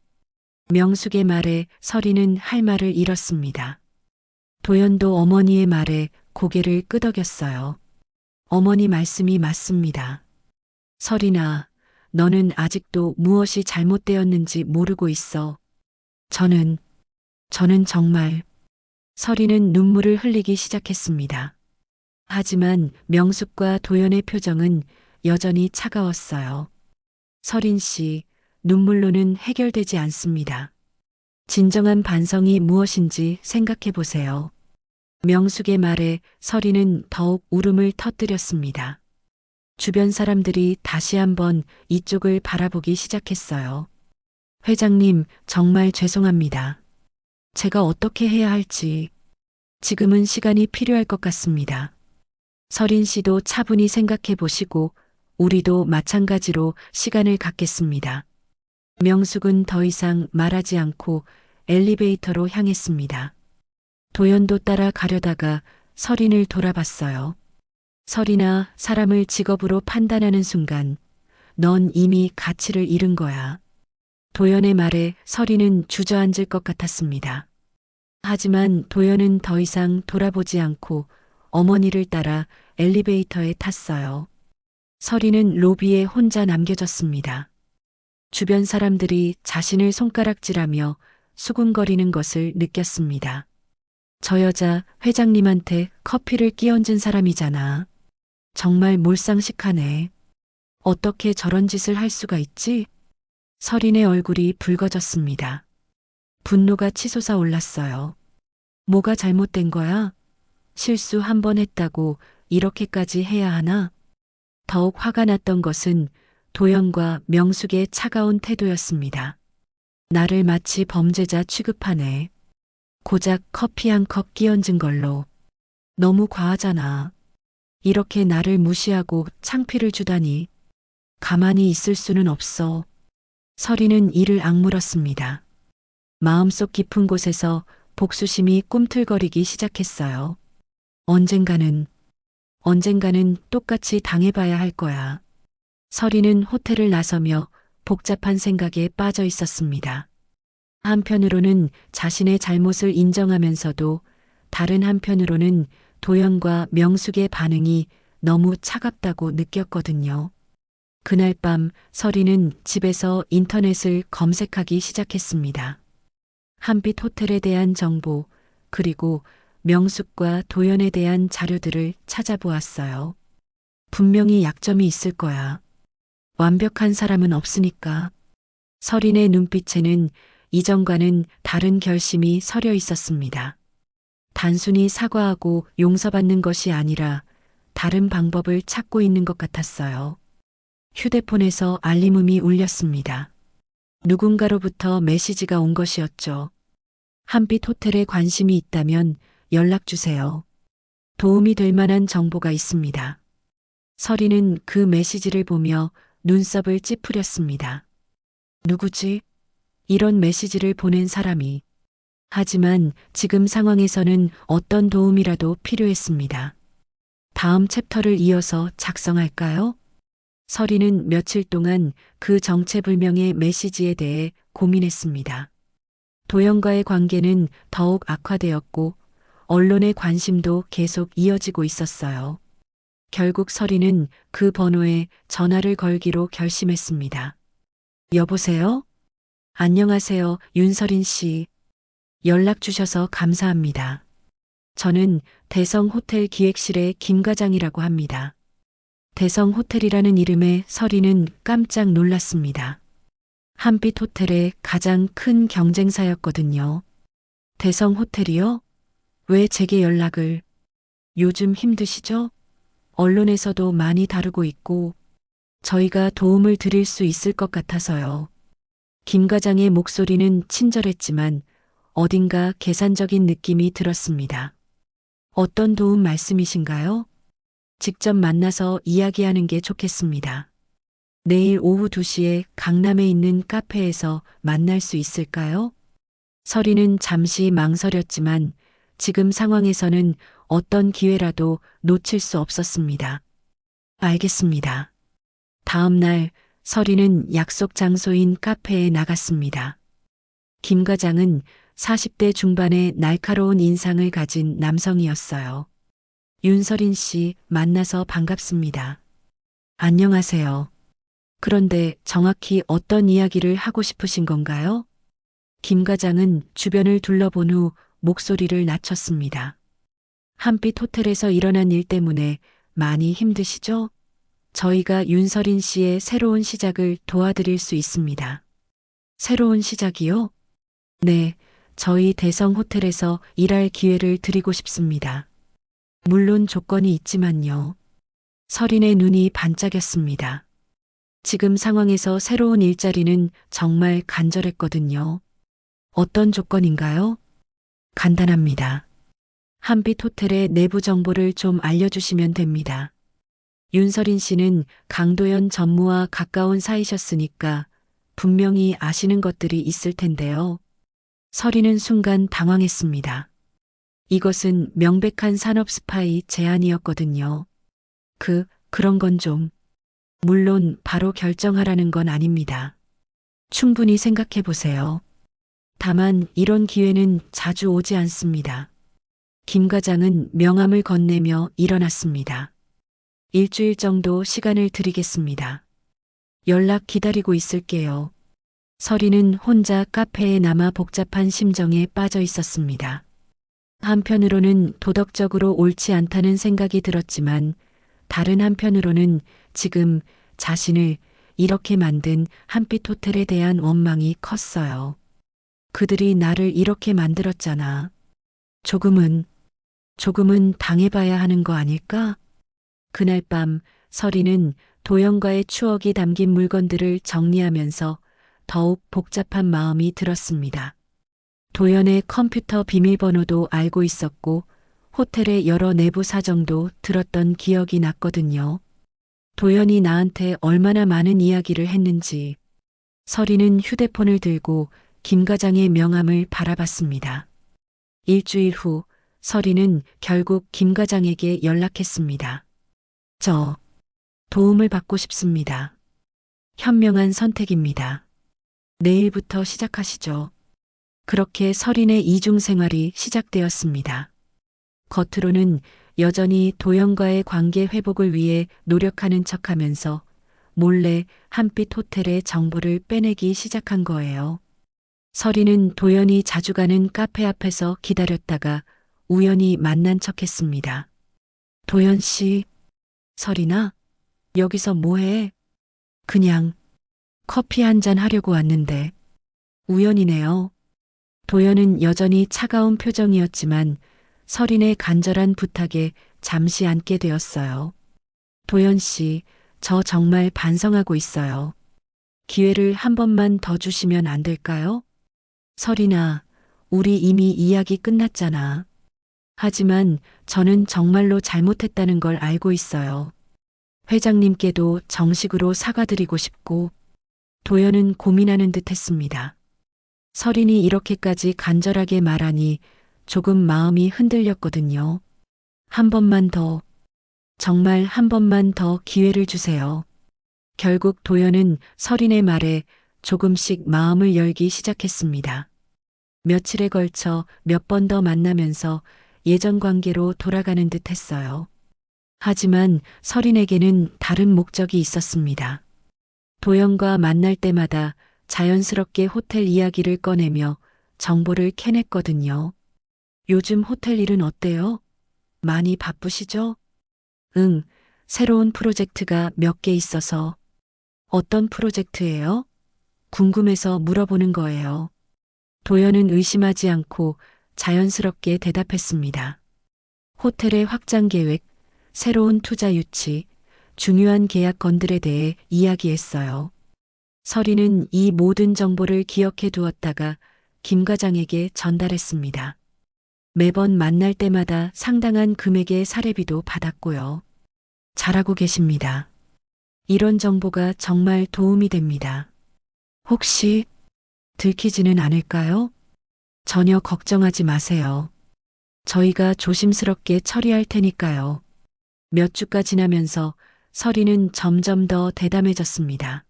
Speaker 4: 명숙의 말에 설이는 할 말을 잃었습니다. 도연도 어머니의 말에 고개를 끄덕였어요. 어머니 말씀이 맞습니다. 설이나, 너는 아직도 무엇이 잘못되었는지 모르고 있어. 저는 정말. 설이는 눈물을 흘리기 시작했습니다. 하지만 명숙과 도연의 표정은 여전히 차가웠어요. 설인 씨, 눈물로는 해결되지 않습니다. 진정한 반성이 무엇인지 생각해 보세요. 명숙의 말에 설이는 더욱 울음을 터뜨렸습니다. 주변 사람들이 다시 한번 이쪽을 바라보기 시작했어요. 회장님, 정말 죄송합니다. 제가 어떻게 해야 할지. 지금은 시간이 필요할 것 같습니다. 설인 씨도 차분히 생각해 보시고 우리도 마찬가지로 시간을 갖겠습니다. 명숙은 더 이상 말하지 않고 엘리베이터로 향했습니다. 도연도 따라 가려다가 설인을 돌아봤어요. 설인아, 사람을 직업으로 판단하는 순간 넌 이미 가치를 잃은 거야. 도연의 말에 설이는 주저앉을 것 같았습니다. 하지만 도연은 더 이상 돌아보지 않고 어머니를 따라 엘리베이터에 탔어요. 설이는 로비에 혼자 남겨졌습니다. 주변 사람들이 자신을 손가락질하며 수군거리는 것을 느꼈습니다. 저 여자 회장님한테 커피를 끼얹은 사람이잖아. 정말 몰상식하네. 어떻게 저런 짓을 할 수가 있지? 설인의 얼굴이 붉어졌습니다. 분노가 치솟아 올랐어요. 뭐가 잘못된 거야? 실수 한 번 했다고 이렇게까지 해야 하나? 더욱 화가 났던 것은 도연과 명숙의 차가운 태도였습니다. 나를 마치 범죄자 취급하네. 고작 커피 한 컵 끼얹은 걸로. 너무 과하잖아. 이렇게 나를 무시하고 창피를 주다니. 가만히 있을 수는 없어. 설이는 이를 악물었습니다. 마음속 깊은 곳에서 복수심이 꿈틀거리기 시작했어요. 언젠가는 똑같이 당해봐야 할 거야. 설이는 호텔을 나서며 복잡한 생각에 빠져 있었습니다. 한편으로는 자신의 잘못을 인정하면서도 다른 한편으로는 도연과 명숙의 반응이 너무 차갑다고 느꼈거든요. 그날 밤 설이는 집에서 인터넷을 검색하기 시작했습니다. 한빛 호텔에 대한 정보, 그리고 명숙과 도연에 대한 자료들을 찾아보았어요. 분명히 약점이 있을 거야. 완벽한 사람은 없으니까. 설인의 눈빛에는 이전과는 다른 결심이 서려 있었습니다. 단순히 사과하고 용서받는 것이 아니라 다른 방법을 찾고 있는 것 같았어요. 휴대폰에서 알림음이 울렸습니다. 누군가로부터 메시지가 온 것이었죠. 한빛 호텔에 관심이 있다면 연락주세요. 도움이 될 만한 정보가 있습니다. 설이는 그 메시지를 보며 눈썹을 찌푸렸습니다. 누구지? 이런 메시지를 보낸 사람이. 하지만 지금 상황에서는 어떤 도움이라도 필요했습니다. 다음 챕터를 이어서 작성할까요? 서리는 며칠 동안 그 정체불명의 메시지에 대해 고민했습니다. 도연과의 관계는 더욱 악화되었고 언론의 관심도 계속 이어지고 있었어요. 결국 서리는 그 번호에 전화를 걸기로 결심했습니다. 여보세요? 안녕하세요, 윤서린 씨. 연락 주셔서 감사합니다. 저는 대성호텔 기획실의 김 과장이라고 합니다. 대성호텔이라는 이름에 서리는 깜짝 놀랐습니다. 한빛 호텔의 가장 큰 경쟁사였거든요. 대성호텔이요? 왜 제게 연락을? 요즘 힘드시죠? 언론에서도 많이 다루고 있고 저희가 도움을 드릴 수 있을 것 같아서요. 김 과장의 목소리는 친절했지만 어딘가 계산적인 느낌이 들었습니다. 어떤 도움 말씀이신가요? 직접 만나서 이야기하는 게 좋겠습니다. 내일 오후 2시에 강남에 있는 카페에서 만날 수 있을까요? 서리는 잠시 망설였지만 지금 상황에서는 어떤 기회라도 놓칠 수 없었습니다. 알겠습니다. 다음 날 서리는 약속 장소인 카페에 나갔습니다. 김 과장은 40대 중반의 날카로운 인상을 가진 남성이었어요. 윤서린 씨 만나서 반갑습니다. 안녕하세요. 그런데 정확히 어떤 이야기를 하고 싶으신 건가요? 김 과장은 주변을 둘러본 후 목소리를 낮췄습니다. 한빛 호텔에서 일어난 일 때문에 많이 힘드시죠? 저희가 윤서린 씨의 새로운 시작을 도와드릴 수 있습니다. 새로운 시작이요? 네, 저희 대성 호텔에서 일할 기회를 드리고 싶습니다. 물론 조건이 있지만요. 서린의 눈이 반짝였습니다. 지금 상황에서 새로운 일자리는 정말 간절했거든요. 어떤 조건인가요? 간단합니다. 한빛 호텔의 내부 정보를 좀 알려주시면 됩니다. 윤서린 씨는 강도연 전무와 가까운 사이셨으니까 분명히 아시는 것들이 있을 텐데요. 서리는 순간 당황했습니다. 이것은 명백한 산업 스파이 제안이었거든요. 그런 건 좀. 물론 바로 결정하라는 건 아닙니다. 충분히 생각해 보세요. 다만 이런 기회는 자주 오지 않습니다. 김 과장은 명함을 건네며 일어났습니다. 일주일 정도 시간을 드리겠습니다. 연락 기다리고 있을게요. 서리는 혼자 카페에 남아 복잡한 심정에 빠져 있었습니다. 한편으로는 도덕적으로 옳지 않다는 생각이 들었지만 다른 한편으로는 지금 자신을 이렇게 만든 한빛 호텔에 대한 원망이 컸어요. 그들이 나를 이렇게 만들었잖아. 조금은 당해봐야 하는 거 아닐까? 그날 밤 서리는 도연과의 추억이 담긴 물건들을 정리하면서 더욱 복잡한 마음이 들었습니다. 도연의 컴퓨터 비밀번호도 알고 있었고 호텔의 여러 내부 사정도 들었던 기억이 났거든요. 도연이 나한테 얼마나 많은 이야기를 했는지. 서리는 휴대폰을 들고 김 과장의 명함을 바라봤습니다. 일주일 후 서리는 결국 김 과장에게 연락했습니다. 저 도움을 받고 싶습니다. 현명한 선택입니다. 내일부터 시작하시죠. 그렇게 서린의 이중 생활이 시작되었습니다. 겉으로는 여전히 도연과의 관계 회복을 위해 노력하는 척하면서 몰래 한빛 호텔의 정보를 빼내기 시작한 거예요. 서리는 도연이 자주 가는 카페 앞에서 기다렸다가 우연히 만난 척했습니다. 도연 씨, 서리나, 여기서 뭐해? 그냥 커피 한 잔 하려고 왔는데. 우연이네요. 도연은 여전히 차가운 표정이었지만 서린의 간절한 부탁에 잠시 앉게 되었어요. 도연 씨, 저 정말 반성하고 있어요. 기회를 한 번만 더 주시면 안 될까요? 서린아, 우리 이미 이야기 끝났잖아. 하지만 저는 정말로 잘못했다는 걸 알고 있어요. 회장님께도 정식으로 사과드리고 싶고. 도연은 고민하는 듯 했습니다. 서린이 이렇게까지 간절하게 말하니 조금 마음이 흔들렸거든요. 한 번만 더, 정말 한 번만 더 기회를 주세요. 결국 도연은 설인의 말에 조금씩 마음을 열기 시작했습니다. 며칠에 걸쳐 몇 번 더 만나면서 예전 관계로 돌아가는 듯 했어요. 하지만 설인에게는 다른 목적이 있었습니다. 도연과 만날 때마다 자연스럽게 호텔 이야기를 꺼내며 정보를 캐냈거든요. 요즘 호텔 일은 어때요? 많이 바쁘시죠? 응, 새로운 프로젝트가 몇 개 있어서. 어떤 프로젝트예요? 궁금해서 물어보는 거예요. 도연은 의심하지 않고 자연스럽게 대답했습니다. 호텔의 확장 계획, 새로운 투자 유치, 중요한 계약 건들에 대해 이야기했어요. 설이는 이 모든 정보를 기억해 두었다가 김 과장에게 전달했습니다. 매번 만날 때마다 상당한 금액의 사례비도 받았고요. 잘하고 계십니다. 이런 정보가 정말 도움이 됩니다. 혹시 들키지는 않을까요? 전혀 걱정하지 마세요. 저희가 조심스럽게 처리할 테니까요. 몇 주가 지나면서 설이는 점점 더 대담해졌습니다.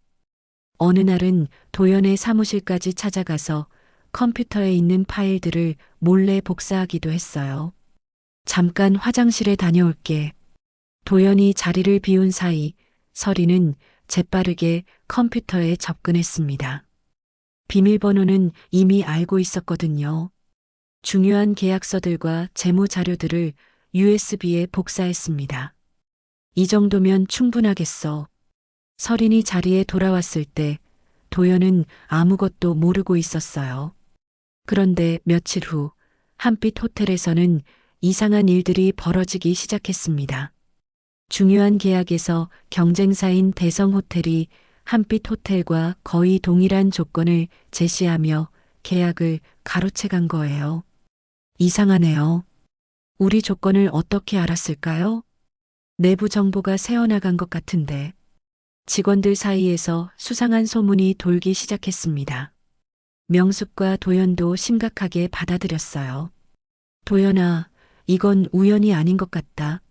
Speaker 4: 어느 날은 도연의 사무실까지 찾아가서 컴퓨터에 있는 파일들을 몰래 복사하기도 했어요. 잠깐 화장실에 다녀올게. 도연이 자리를 비운 사이 설이는 재빠르게 컴퓨터에 접근했습니다. 비밀번호는 이미 알고 있었거든요. 중요한 계약서들과 재무 자료들을 USB에 복사했습니다. 이 정도면 충분하겠어. 설인이 자리에 돌아왔을 때 도연은 아무것도 모르고 있었어요. 그런데 며칠 후 한빛 호텔에서는 이상한 일들이 벌어지기 시작했습니다. 중요한 계약에서 경쟁사인 대성호텔이 한빛 호텔과 거의 동일한 조건을 제시하며 계약을 가로채 간 거예요. 이상하네요. 우리 조건을 어떻게 알았을까요? 내부 정보가 새어나간 것 같은데. 직원들 사이에서 수상한 소문이 돌기 시작했습니다. 명숙과 도연도 심각하게 받아들였어요. 도연아, 이건 우연이 아닌 것 같다.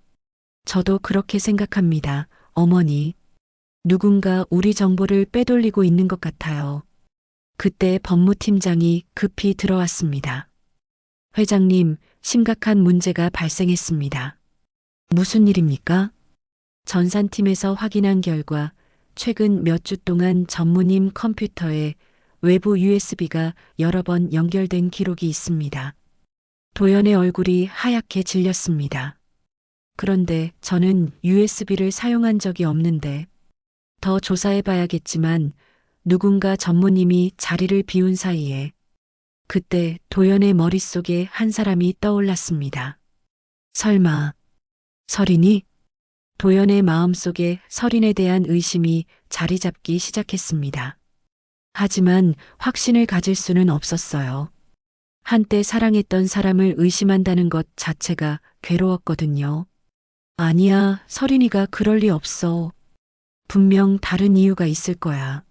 Speaker 4: 저도 그렇게 생각합니다, 어머니. 누군가 우리 정보를 빼돌리고 있는 것 같아요. 그때 법무팀장이 급히 들어왔습니다. 회장님, 심각한 문제가 발생했습니다. 무슨 일입니까? 전산팀에서 확인한 결과 최근 몇 주 동안 전무님 컴퓨터에 외부 USB가 여러 번 연결된 기록이 있습니다. 도연의 얼굴이 하얗게 질렸습니다. 그런데 저는 USB를 사용한 적이 없는데 더 조사해봐야겠지만 누군가 전무님이 자리를 비운 사이에 그때 도연의 머릿속에 한 사람이 떠올랐습니다. 설마 설인이? 도연의 마음속에 설인에 대한 의심이 자리 잡기 시작했습니다. 하지만 확신을 가질 수는 없었어요. 한때 사랑했던 사람을 의심한다는 것 자체가 괴로웠거든요. 아니야, 설인이가 그럴 리 없어. 분명 다른 이유가 있을 거야.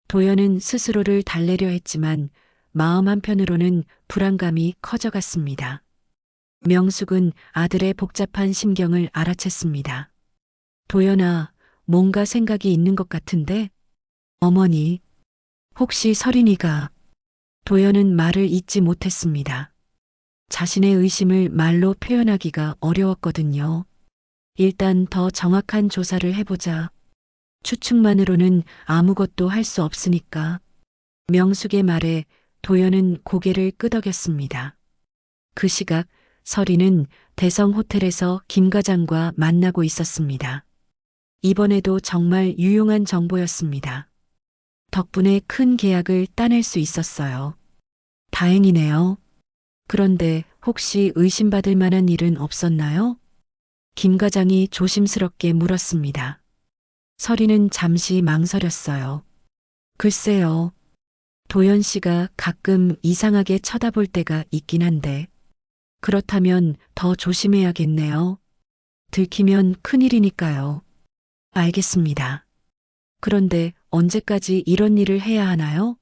Speaker 4: 도연은 스스로를 달래려 했지만 마음 한편으로는 불안감이 커져갔습니다. 명숙은 아들의 복잡한 심경을 알아챘습니다. 도연아, 뭔가 생각이 있는 것 같은데? 어머니, 혹시 설인이가... 도연은 말을 잇지 못했습니다. 자신의 의심을 말로 표현하기가 어려웠거든요. 일단 더 정확한 조사를 해보자. 추측만으로는 아무것도 할 수 없으니까. 명숙의 말에 도연은 고개를 끄덕였습니다. 그 시각 설이는 대성 호텔에서 김 과장과 만나고 있었습니다. 이번에도 정말 유용한 정보였습니다. 덕분에 큰 계약을 따낼 수 있었어요. 다행이네요. 그런데 혹시 의심받을 만한 일은 없었나요? 김 과장이 조심스럽게 물었습니다. 설이는 잠시 망설였어요. 글쎄요. 도연 씨가 가끔 이상하게 쳐다볼 때가 있긴 한데. 그렇다면 더 조심해야겠네요. 들키면 큰일이니까요. 알겠습니다. 그런데 언제까지 이런 일을 해야 하나요?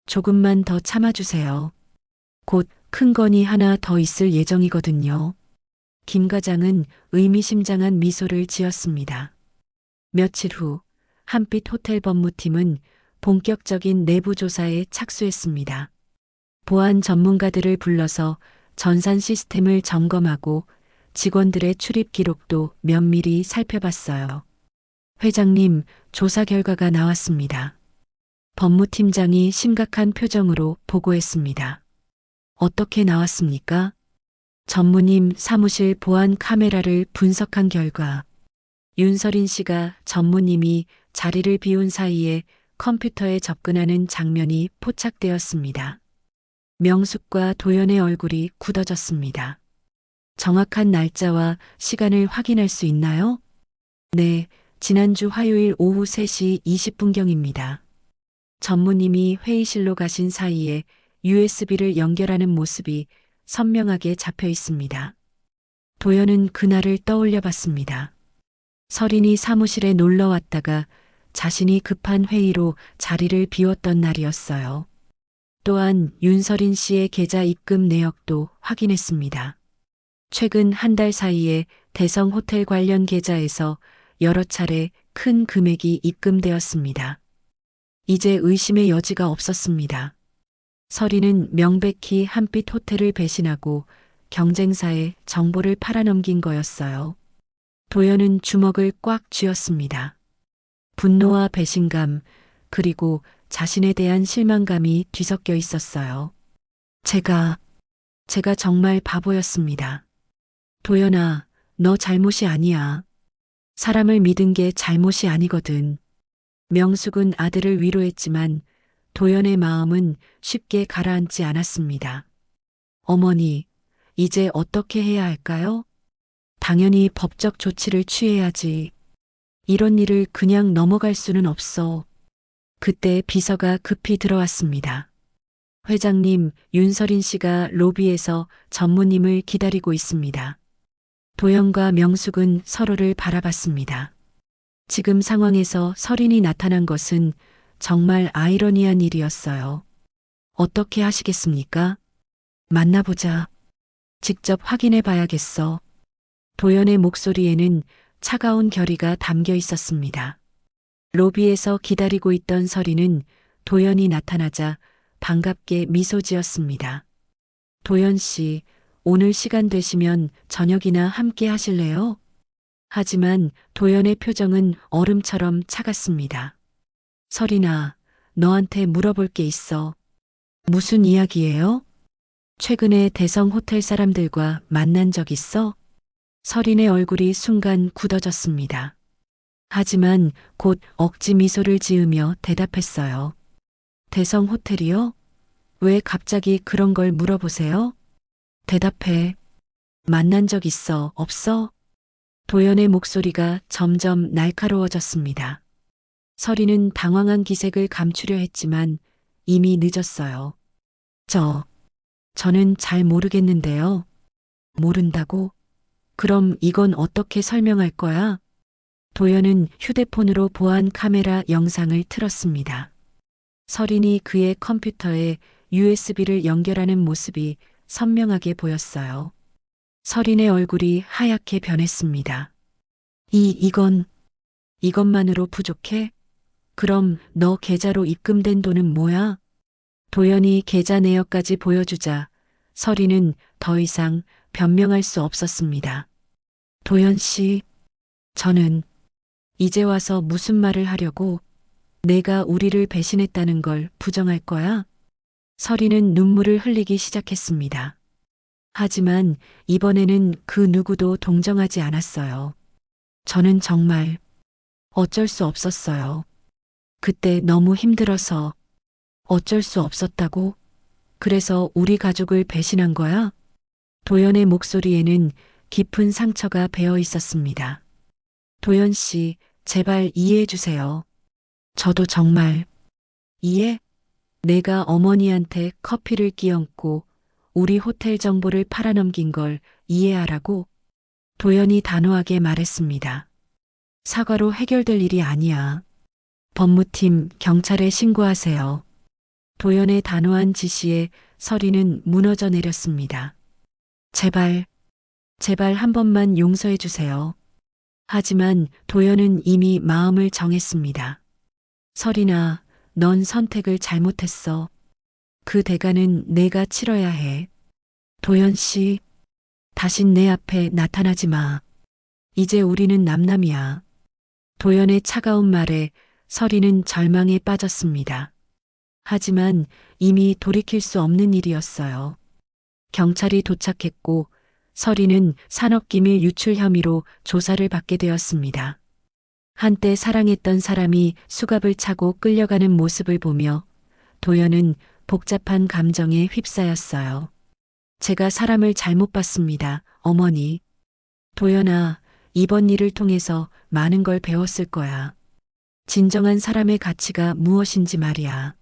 Speaker 4: 조금만 더 참아주세요. 곧 큰 건이 하나 더 있을 예정이거든요. 김 과장은 의미심장한 미소를 지었습니다. 며칠 후 한빛 호텔 법무팀은 본격적인 내부 조사에 착수했습니다. 보안 전문가들을 불러서 전산 시스템을 점검하고 직원들의 출입 기록도 면밀히 살펴봤어요. 회장님, 조사 결과가 나왔습니다. 법무팀장이 심각한 표정으로 보고했습니다. 어떻게 나왔습니까? 전무님 사무실 보안 카메라를 분석한 결과 윤서린 씨가 전무님이 자리를 비운 사이에 컴퓨터에 접근하는 장면이 포착되었습니다. 명숙과 도연의 얼굴이 굳어졌습니다. 정확한 날짜와 시간을 확인할 수 있나요? 네, 지난주 화요일 오후 3시 20분경입니다. 전무님이 회의실로 가신 사이에 USB를 연결하는 모습이 선명하게 잡혀 있습니다. 도연은 그날을 떠올려 봤습니다. 서린이 사무실에 놀러 왔다가 자신이 급한 회의로 자리를 비웠던 날이었어요. 또한 윤서린 씨의 계좌 입금 내역도 확인했습니다. 최근 한 달 사이에 대성 호텔 관련 계좌에서 여러 차례 큰 금액이 입금되었습니다. 이제 의심의 여지가 없었습니다. 서린은 명백히 한빛 호텔을 배신하고 경쟁사에 정보를 팔아넘긴 거였어요. 도연은 주먹을 꽉 쥐었습니다. 분노와 배신감, 그리고 자신에 대한 실망감이 뒤섞여 있었어요. 제가 정말 바보였습니다. 도연아, 너 잘못이 아니야. 사람을 믿은 게 잘못이 아니거든. 명숙은 아들을 위로했지만 도연의 마음은 쉽게 가라앉지 않았습니다. 어머니, 이제 어떻게 해야 할까요? 당연히 법적 조치를 취해야지. 이런 일을 그냥 넘어갈 수는 없어. 그때 비서가 급히 들어왔습니다. 회장님, 윤서린 씨가 로비에서 전무님을 기다리고 있습니다. 도연과 명숙은 서로를 바라봤습니다. 지금 상황에서 서린이 나타난 것은 정말 아이러니한 일이었어요. 어떻게 하시겠습니까? 만나보자. 직접 확인해 봐야겠어. 도연의 목소리에는 차가운 결의가 담겨 있었습니다. 로비에서 기다리고 있던 서린은 도연이 나타나자 반갑게 미소 지었습니다. 도연 씨, 오늘 시간 되시면 저녁이나 함께 하실래요? 하지만 도연의 표정은 얼음처럼 차갔습니다. 서린아, 너한테 물어볼 게 있어. 무슨 이야기예요? 최근에 대성 호텔 사람들과 만난 적 있어? 서린의 얼굴이 순간 굳어졌습니다. 하지만 곧 억지 미소를 지으며 대답했어요. 대성 호텔이요? 왜 갑자기 그런 걸 물어보세요? 대답해. 만난 적 있어, 없어? 도연의 목소리가 점점 날카로워졌습니다. 서린은 당황한 기색을 감추려 했지만 이미 늦었어요. 저는 잘 모르겠는데요. 모른다고? 그럼 이건 어떻게 설명할 거야? 도연은 휴대폰으로 보안 카메라 영상을 틀었습니다. 서린이 그의 컴퓨터에 USB를 연결하는 모습이 선명하게 보였어요. 서린의 얼굴이 하얗게 변했습니다. 이것만으로 부족해? 그럼 너 계좌로 입금된 돈은 뭐야? 도연이 계좌 내역까지 보여주자 서린은 더 이상 변명할 수 없었습니다. 도연 씨, 저는 이제 와서 무슨 말을 하려고? 내가 우리를 배신했다는 걸 부정할 거야? 서린은 눈물을 흘리기 시작했습니다. 하지만 이번에는 그 누구도 동정하지 않았어요. 저는 정말 어쩔 수 없었어요. 그때 너무 힘들어서 어쩔 수 없었다고? 그래서 우리 가족을 배신한 거야? 도연의 목소리에는 깊은 상처가 배어 있었습니다. 도연 씨, 제발 이해해 주세요. 저도 정말 이해? 내가 어머니한테 커피를 끼얹고 우리 호텔 정보를 팔아넘긴 걸 이해하라고? 도연이 단호하게 말했습니다. 사과로 해결될 일이 아니야. 법무팀, 경찰에 신고하세요. 도연의 단호한 지시에 서린은 무너져 내렸습니다. 제발 한 번만 용서해 주세요. 하지만 도연은 이미 마음을 정했습니다. 설이나, 넌 선택을 잘못했어. 그 대가는 내가 치러야 해. 도연 씨, 다신 내 앞에 나타나지 마. 이제 우리는 남남이야. 도연의 차가운 말에 설이는 절망에 빠졌습니다. 하지만 이미 돌이킬 수 없는 일이었어요. 경찰이 도착했고 설이는 산업기밀 유출 혐의로 조사를 받게 되었습니다. 한때 사랑했던 사람이 수갑을 차고 끌려가는 모습을 보며 도연은 복잡한 감정에 휩싸였어요. 제가 사람을 잘못 봤습니다, 어머니. 도연아, 이번 일을 통해서 많은 걸 배웠을 거야. 진정한 사람의 가치가 무엇인지 말이야.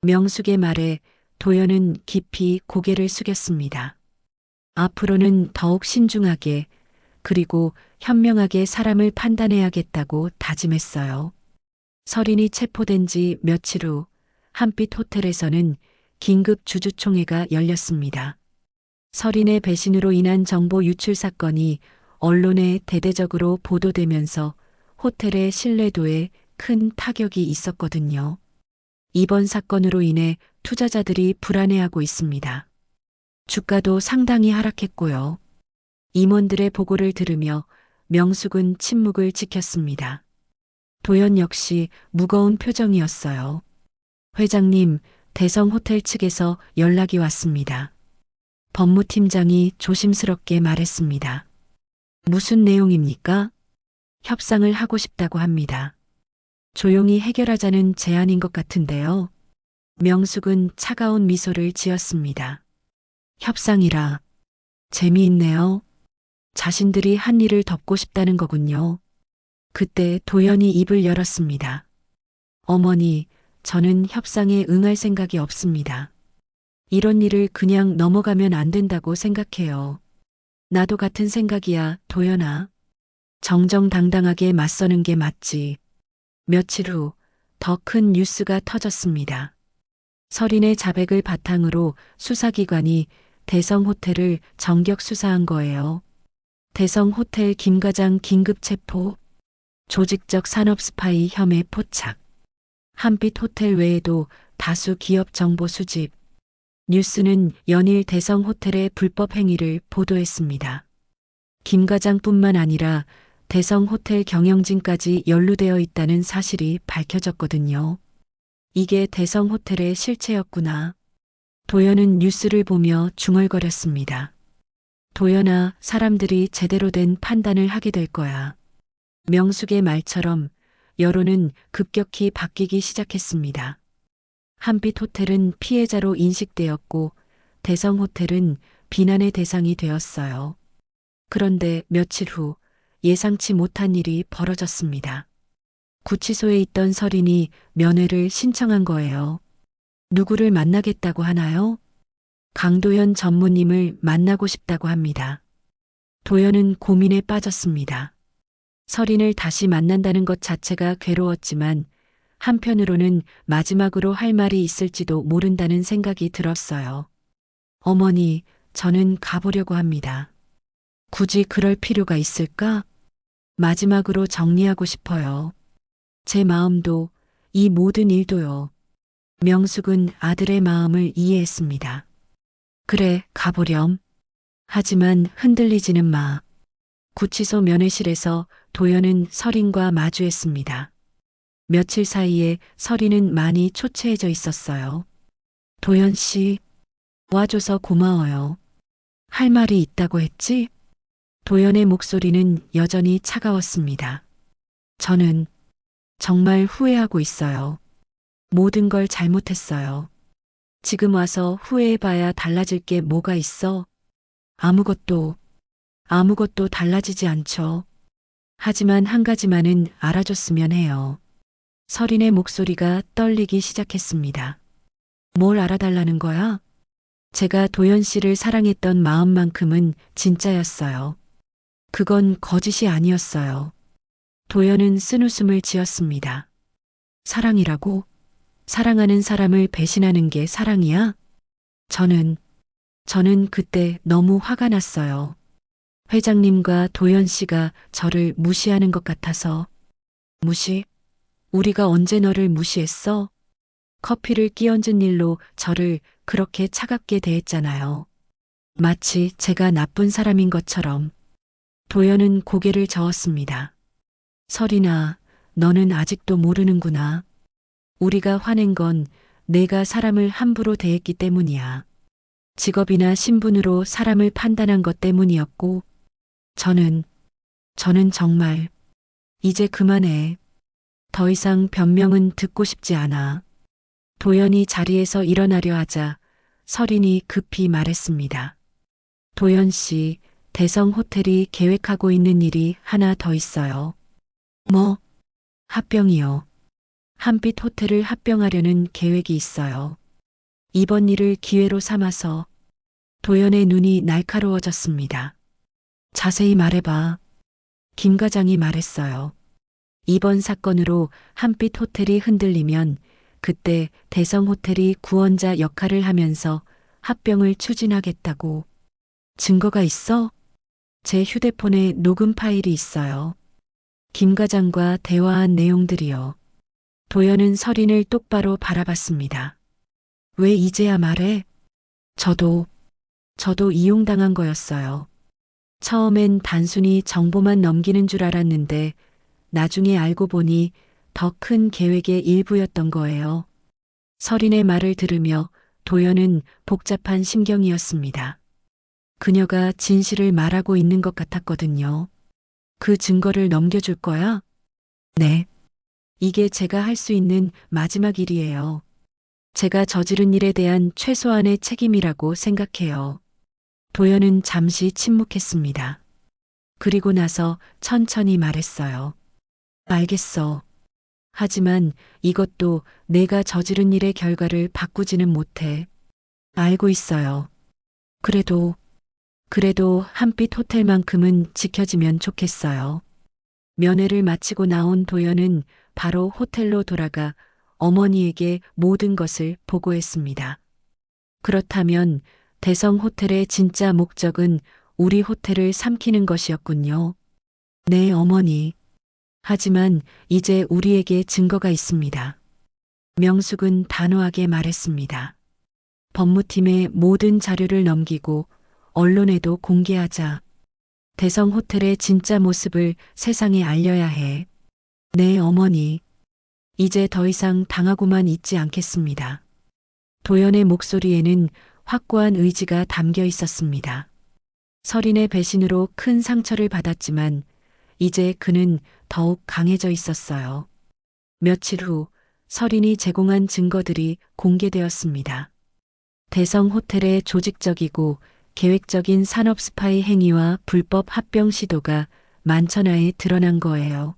Speaker 4: 명숙의 말에 도연은 깊이 고개를 숙였습니다. 앞으로는 더욱 신중하게 그리고 현명하게 사람을 판단해야겠다고 다짐했어요. 설인이 체포된 지 며칠 후 한빛 호텔에서는 긴급 주주총회가 열렸습니다. 설인의 배신으로 인한 정보 유출 사건이 언론에 대대적으로 보도되면서 호텔의 신뢰도에 큰 타격이 있었거든요. 이번 사건으로 인해 투자자들이 불안해하고 있습니다. 주가도 상당히 하락했고요. 임원들의 보고를 들으며 명숙은 침묵을 지켰습니다. 도연 역시 무거운 표정이었어요. 회장님, 대성호텔 측에서 연락이 왔습니다. 법무팀장이 조심스럽게 말했습니다. 무슨 내용입니까? 협상을 하고 싶다고 합니다. 조용히 해결하자는 제안인 것 같은데요. 명숙은 차가운 미소를 지었습니다. 협상이라. 재미있네요. 자신들이 한 일을 덮고 싶다는 거군요. 그때 도연이 입을 열었습니다. 어머니, 저는 협상에 응할 생각이 없습니다. 이런 일을 그냥 넘어가면 안 된다고 생각해요. 나도 같은 생각이야, 도연아. 정정당당하게 맞서는 게 맞지. 며칠 후 더 큰 뉴스가 터졌습니다. 설인의 자백을 바탕으로 수사기관이 대성호텔을 전격 수사한 거예요. 대성호텔 김 과장 긴급 체포, 조직적 산업 스파이 혐의 포착, 한빛 호텔 외에도 다수 기업 정보 수집, 뉴스는 연일 대성호텔의 불법 행위를 보도했습니다. 김 과장뿐만 아니라 대성호텔 경영진까지 연루되어 있다는 사실이 밝혀졌거든요. 이게 대성호텔의 실체였구나. 도연은 뉴스를 보며 중얼거렸습니다. 도연아, 사람들이 제대로 된 판단을 하게 될 거야. 명숙의 말처럼 여론은 급격히 바뀌기 시작했습니다. 한빛 호텔은 피해자로 인식되었고 대성호텔은 비난의 대상이 되었어요. 그런데 며칠 후 예상치 못한 일이 벌어졌습니다. 구치소에 있던 설인이 면회를 신청한 거예요. 누구를 만나겠다고 하나요? 강도현 전무님을 만나고 싶다고 합니다. 도연은 고민에 빠졌습니다. 설인을 다시 만난다는 것 자체가 괴로웠지만 한편으로는 마지막으로 할 말이 있을지도 모른다는 생각이 들었어요. 어머니, 저는 가보려고 합니다. 굳이 그럴 필요가 있을까? 마지막으로 정리하고 싶어요. 제 마음도, 이 모든 일도요. 명숙은 아들의 마음을 이해했습니다. 그래, 가보렴. 하지만 흔들리지는 마. 구치소 면회실에서 도연은 설인과 마주했습니다. 며칠 사이에 설인은 많이 초췌해져 있었어요. 도연 씨, 와줘서 고마워요. 할 말이 있다고 했지? 도연의 목소리는 여전히 차가웠습니다. 저는 정말 후회하고 있어요. 모든 걸 잘못했어요. 지금 와서 후회해봐야 달라질 게 뭐가 있어? 아무것도 달라지지 않죠. 하지만 한 가지만은 알아줬으면 해요. 설인의 목소리가 떨리기 시작했습니다. 뭘 알아달라는 거야? 제가 도연 씨를 사랑했던 마음만큼은 진짜였어요. 그건 거짓이 아니었어요. 도연은 쓴웃음을 지었습니다. 사랑이라고? 사랑하는 사람을 배신하는 게 사랑이야? 저는 그때 너무 화가 났어요. 회장님과 도연 씨가 저를 무시하는 것 같아서. 무시? 우리가 언제 너를 무시했어? 커피를 끼얹은 일로 저를 그렇게 차갑게 대했잖아요. 마치 제가 나쁜 사람인 것처럼. 도연은 고개를 저었습니다. 설이나, 너는 아직도 모르는구나. 우리가 화낸 건 내가 사람을 함부로 대했기 때문이야. 직업이나 신분으로 사람을 판단한 것 때문이었고, 저는 정말, 이제 그만해. 더 이상 변명은 듣고 싶지 않아. 도연이 자리에서 일어나려 하자 설인이 급히 말했습니다. 도연 씨, 대성 호텔이 계획하고 있는 일이 하나 더 있어요. 뭐? 합병이요. 한빛 호텔을 합병하려는 계획이 있어요. 이번 일을 기회로 삼아서. 도연의 눈이 날카로워졌습니다. 자세히 말해봐. 김 과장이 말했어요. 이번 사건으로 한빛 호텔이 흔들리면 그때 대성 호텔이 구원자 역할을 하면서 합병을 추진하겠다고. 증거가 있어? 제 휴대폰에 녹음 파일이 있어요. 김 과장과 대화한 내용들이요. 도연은 설인을 똑바로 바라봤습니다. 왜 이제야 말해? 저도 이용당한 거였어요. 처음엔 단순히 정보만 넘기는 줄 알았는데 나중에 알고 보니 더 큰 계획의 일부였던 거예요. 설인의 말을 들으며 도연은 복잡한 심경이었습니다. 그녀가 진실을 말하고 있는 것 같았거든요. 그 증거를 넘겨줄 거야? 네. 이게 제가 할 수 있는 마지막 일이에요. 제가 저지른 일에 대한 최소한의 책임이라고 생각해요. 도연은 잠시 침묵했습니다. 그리고 나서 천천히 말했어요. 알겠어. 하지만 이것도 내가 저지른 일의 결과를 바꾸지는 못해. 알고 있어요. 그래도 한빛 호텔만큼은 지켜지면 좋겠어요. 면회를 마치고 나온 도연은 바로 호텔로 돌아가 어머니에게 모든 것을 보고했습니다. 그렇다면 대성 호텔의 진짜 목적은 우리 호텔을 삼키는 것이었군요. 네, 어머니. 하지만 이제 우리에게 증거가 있습니다. 명숙은 단호하게 말했습니다. 법무팀에 모든 자료를 넘기고 언론에도 공개하자. 대성 호텔의 진짜 모습을 세상에 알려야 해. 네, 어머니. 이제 더 이상 당하고만 있지 않겠습니다. 도연의 목소리에는 확고한 의지가 담겨 있었습니다. 설인의 배신으로 큰 상처를 받았지만 이제 그는 더욱 강해져 있었어요. 며칠 후 설인이 제공한 증거들이 공개되었습니다. 대성 호텔의 조직적이고 계획적인 산업 스파이 행위와 불법 합병 시도가 만천하에 드러난 거예요.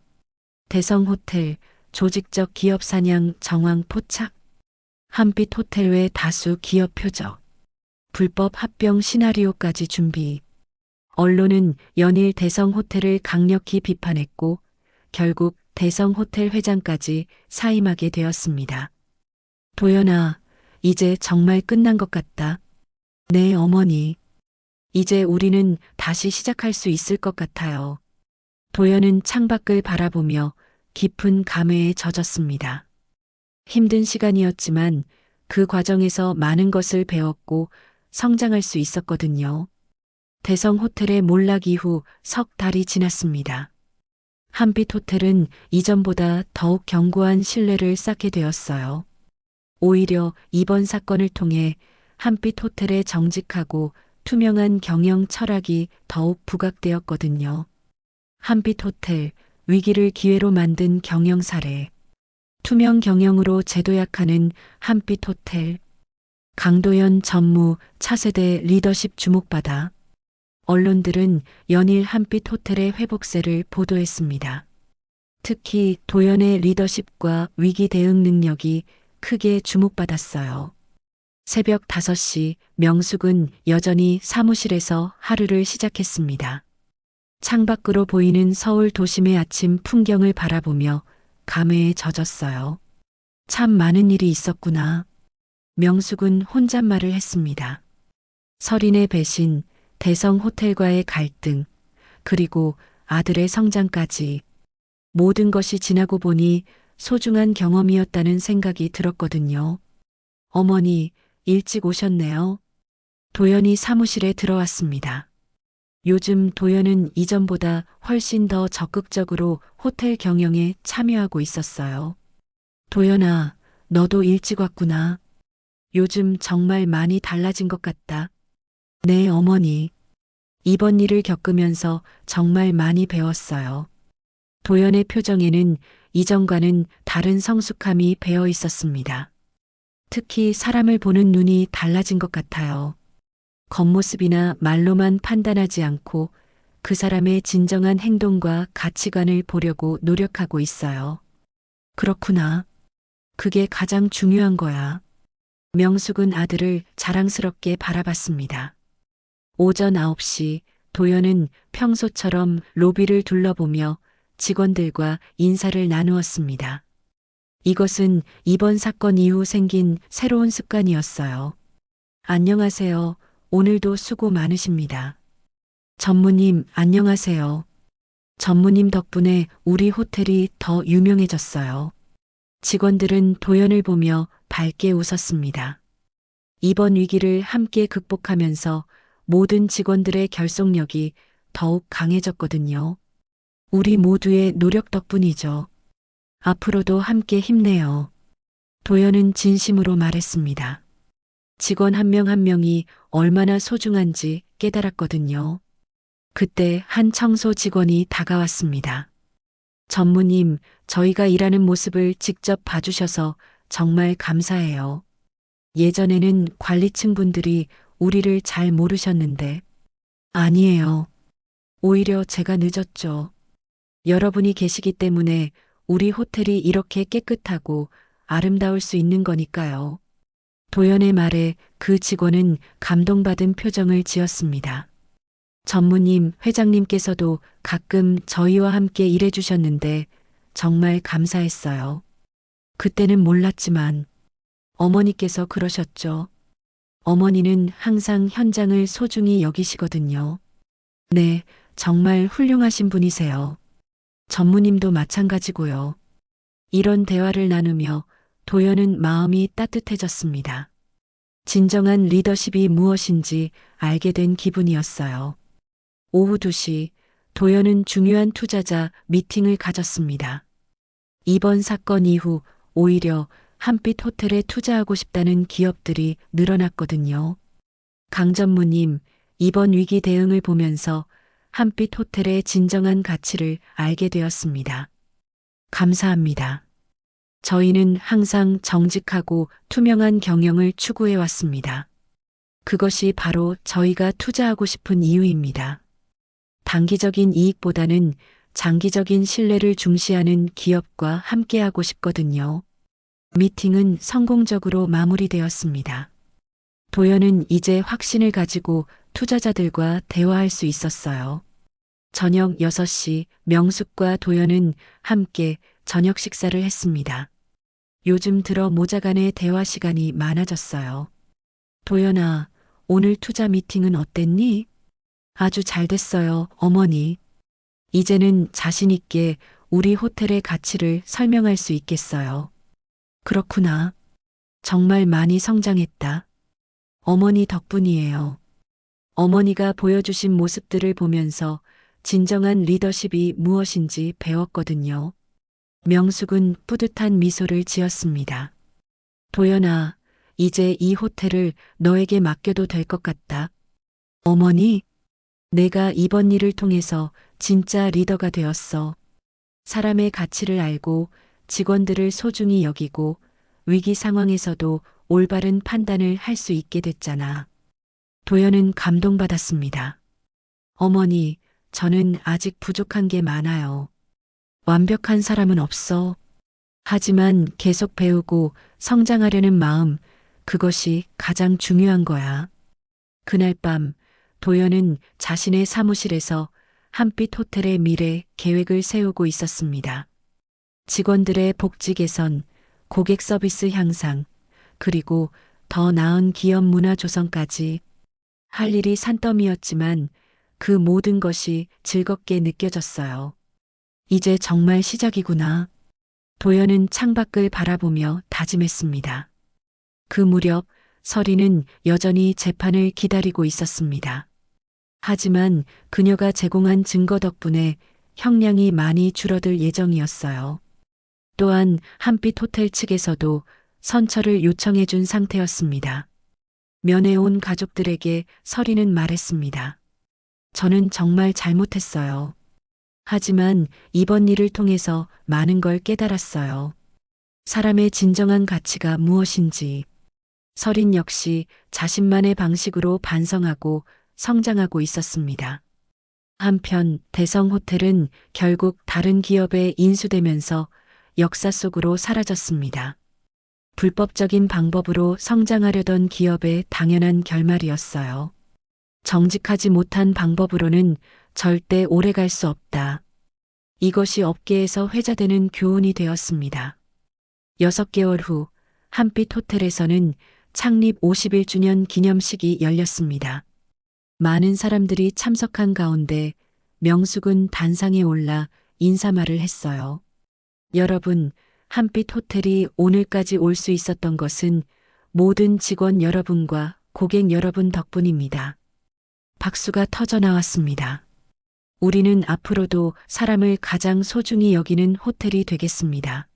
Speaker 4: 대성 호텔, 조직적 기업 사냥 정황 포착, 한빛 호텔 외 다수 기업 표적, 불법 합병 시나리오까지 준비. 언론은 연일 대성 호텔을 강력히 비판했고 결국 대성 호텔 회장까지 사임하게 되었습니다. 도연아, 이제 정말 끝난 것 같다. 네, 어머니. 이제 우리는 다시 시작할 수 있을 것 같아요. 도연은 창밖을 바라보며 깊은 감회에 젖었습니다. 힘든 시간이었지만 그 과정에서 많은 것을 배웠고 성장할 수 있었거든요. 대성 호텔의 몰락 이후 석 달이 지났습니다. 한빛 호텔은 이전보다 더욱 견고한 신뢰를 쌓게 되었어요. 오히려 이번 사건을 통해 한빛 호텔의 정직하고 투명한 경영 철학이 더욱 부각되었거든요. 한빛 호텔, 위기를 기회로 만든 경영 사례. 투명 경영으로 제도약하는 한빛 호텔. 강도연 전무 차세대 리더십 주목받아. 언론들은 연일 한빛 호텔의 회복세를 보도했습니다. 특히 도연의 리더십과 위기 대응 능력이 크게 주목받았어요. 새벽 5시 명숙은 여전히 사무실에서 하루를 시작했습니다. 창밖으로 보이는 서울 도심의 아침 풍경을 바라보며 감회에 젖었어요. 참 많은 일이 있었구나. 명숙은 혼잣말을 했습니다. 설인의 배신, 대성 호텔과의 갈등, 그리고 아들의 성장까지 모든 것이 지나고 보니 소중한 경험이었다는 생각이 들었거든요. 어머니, 일찍 오셨네요. 도연이 사무실에 들어왔습니다. 요즘 도연은 이전보다 훨씬 더 적극적으로 호텔 경영에 참여하고 있었어요. 도연아, 너도 일찍 왔구나. 요즘 정말 많이 달라진 것 같다. 네, 어머니. 이번 일을 겪으면서 정말 많이 배웠어요. 도연의 표정에는 이전과는 다른 성숙함이 배어 있었습니다. 특히 사람을 보는 눈이 달라진 것 같아요. 겉모습이나 말로만 판단하지 않고 그 사람의 진정한 행동과 가치관을 보려고 노력하고 있어요. 그렇구나. 그게 가장 중요한 거야. 명숙은 아들을 자랑스럽게 바라봤습니다. 오전 9시 도연은 평소처럼 로비를 둘러보며 직원들과 인사를 나누었습니다. 이것은 이번 사건 이후 생긴 새로운 습관이었어요. 안녕하세요. 오늘도 수고 많으십니다. 전무님, 안녕하세요. 전무님 덕분에 우리 호텔이 더 유명해졌어요. 직원들은 도연을 보며 밝게 웃었습니다. 이번 위기를 함께 극복하면서 모든 직원들의 결속력이 더욱 강해졌거든요. 우리 모두의 노력 덕분이죠. 앞으로도 함께 힘내요. 도연은 진심으로 말했습니다. 직원 한 명 한 명이 얼마나 소중한지 깨달았거든요. 그때 한 청소 직원이 다가왔습니다. 전무님, 저희가 일하는 모습을 직접 봐주셔서 정말 감사해요. 예전에는 관리층 분들이 우리를 잘 모르셨는데. 아니에요. 오히려 제가 늦었죠. 여러분이 계시기 때문에 우리 호텔이 이렇게 깨끗하고 아름다울 수 있는 거니까요. 도연의 말에 그 직원은 감동받은 표정을 지었습니다. 전무님, 회장님께서도 가끔 저희와 함께 일해주셨는데 정말 감사했어요. 그때는 몰랐지만 어머니께서 그러셨죠. 어머니는 항상 현장을 소중히 여기시거든요. 네, 정말 훌륭하신 분이세요. 전무님도 마찬가지고요. 이런 대화를 나누며 도연은 마음이 따뜻해졌습니다. 진정한 리더십이 무엇인지 알게 된 기분이었어요. 오후 2시 도연은 중요한 투자자 미팅을 가졌습니다. 이번 사건 이후 오히려 한빛 호텔에 투자하고 싶다는 기업들이 늘어났거든요. 강 전무님, 이번 위기 대응을 보면서 한빛 호텔의 진정한 가치를 알게 되었습니다. 감사합니다. 저희는 항상 정직하고 투명한 경영을 추구해 왔습니다. 그것이 바로 저희가 투자하고 싶은 이유입니다. 단기적인 이익보다는 장기적인 신뢰를 중시하는 기업과 함께하고 싶거든요. 미팅은 성공적으로 마무리되었습니다. 도연은 이제 확신을 가지고 투자자들과 대화할 수 있었어요. 저녁 6시 명숙과 도연은 함께 저녁 식사를 했습니다. 요즘 들어 모자 간의 대화 시간이 많아졌어요. 도연아, 오늘 투자 미팅은 어땠니? 아주 잘 됐어요, 어머니. 이제는 자신 있게 우리 호텔의 가치를 설명할 수 있겠어요. 그렇구나. 정말 많이 성장했다. 어머니 덕분이에요. 어머니가 보여주신 모습들을 보면서 진정한 리더십이 무엇인지 배웠거든요. 명숙은 뿌듯한 미소를 지었습니다. 도연아, 이제 이 호텔을 너에게 맡겨도 될 것 같다. 어머니, 내가 이번 일을 통해서 진짜 리더가 되었어. 사람의 가치를 알고 직원들을 소중히 여기고 위기 상황에서도 올바른 판단을 할 수 있게 됐잖아. 도연은 감동받았습니다. 어머니, 저는 아직 부족한 게 많아요. 완벽한 사람은 없어. 하지만 계속 배우고 성장하려는 마음, 그것이 가장 중요한 거야. 그날 밤, 도연은 자신의 사무실에서 한빛 호텔의 미래 계획을 세우고 있었습니다. 직원들의 복지 개선, 고객 서비스 향상, 그리고 더 나은 기업 문화 조성까지 할 일이 산더미였지만 그 모든 것이 즐겁게 느껴졌어요. 이제 정말 시작이구나. 도연은 창밖을 바라보며 다짐했습니다. 그 무렵 서리는 여전히 재판을 기다리고 있었습니다. 하지만 그녀가 제공한 증거 덕분에 형량이 많이 줄어들 예정이었어요. 또한 한빛 호텔 측에서도 선처를 요청해 준 상태였습니다. 면회 온 가족들에게 서리는 말했습니다. 저는 정말 잘못했어요. 하지만 이번 일을 통해서 많은 걸 깨달았어요. 사람의 진정한 가치가 무엇인지. 서린 역시 자신만의 방식으로 반성하고 성장하고 있었습니다. 한편 대성호텔은 결국 다른 기업에 인수되면서 역사 속으로 사라졌습니다. 불법적인 방법으로 성장하려던 기업의 당연한 결말이었어요. 정직하지 못한 방법으로는 절대 오래 갈 수 없다. 이것이 업계에서 회자되는 교훈이 되었습니다. 6개월 후 한빛 호텔에서는 창립 51주년 기념식이 열렸습니다. 많은 사람들이 참석한 가운데 명숙은 단상에 올라 인사말을 했어요. 여러분, 한빛 호텔이 오늘까지 올 수 있었던 것은 모든 직원 여러분과 고객 여러분 덕분입니다. 박수가 터져 나왔습니다. 우리는 앞으로도 사람을 가장 소중히 여기는 호텔이 되겠습니다.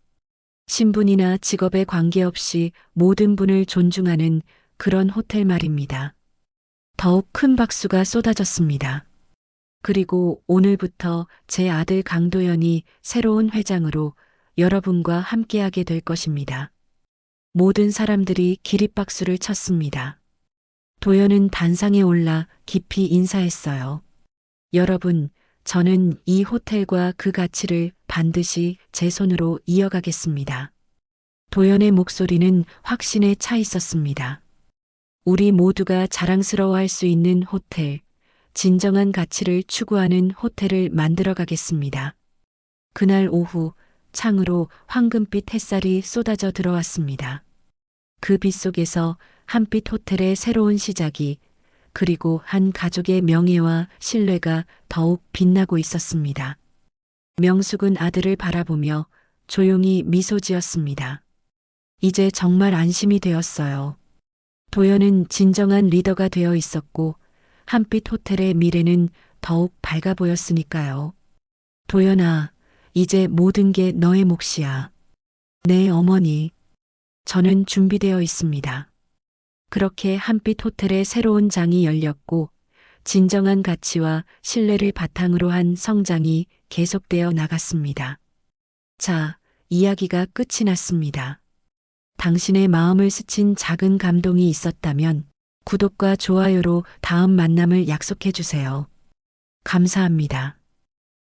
Speaker 4: 신분이나 직업에 관계없이 모든 분을 존중하는 그런 호텔 말입니다. 더욱 큰 박수가 쏟아졌습니다. 그리고 오늘부터 제 아들 강도연이 새로운 회장으로 여러분과 함께하게 될 것입니다. 모든 사람들이 기립박수를 쳤습니다. 도연은 단상에 올라 깊이 인사했어요. 여러분, 저는 이 호텔과 그 가치를 반드시 제 손으로 이어가겠습니다. 도연의 목소리는 확신에 차 있었습니다. 우리 모두가 자랑스러워할 수 있는 호텔, 진정한 가치를 추구하는 호텔을 만들어 가겠습니다. 그날 오후 창으로 황금빛 햇살이 쏟아져 들어왔습니다. 그 빛 속에서 한빛 호텔의 새로운 시작이, 그리고 한 가족의 명예와 신뢰가 더욱 빛나고 있었습니다. 명숙은 아들을 바라보며 조용히 미소 지었습니다. 이제 정말 안심이 되었어요. 도연은 진정한 리더가 되어 있었고 한빛 호텔의 미래는 더욱 밝아 보였으니까요. 도연아, 이제 모든 게 너의 몫이야. 네, 어머니. 저는 준비되어 있습니다. 그렇게 한빛 호텔의 새로운 장이 열렸고 진정한 가치와 신뢰를 바탕으로 한 성장이 계속되어 나갔습니다. 자, 이야기가 끝이 났습니다. 당신의 마음을 스친 작은 감동이 있었다면 구독과 좋아요로 다음 만남을 약속해 주세요. 감사합니다.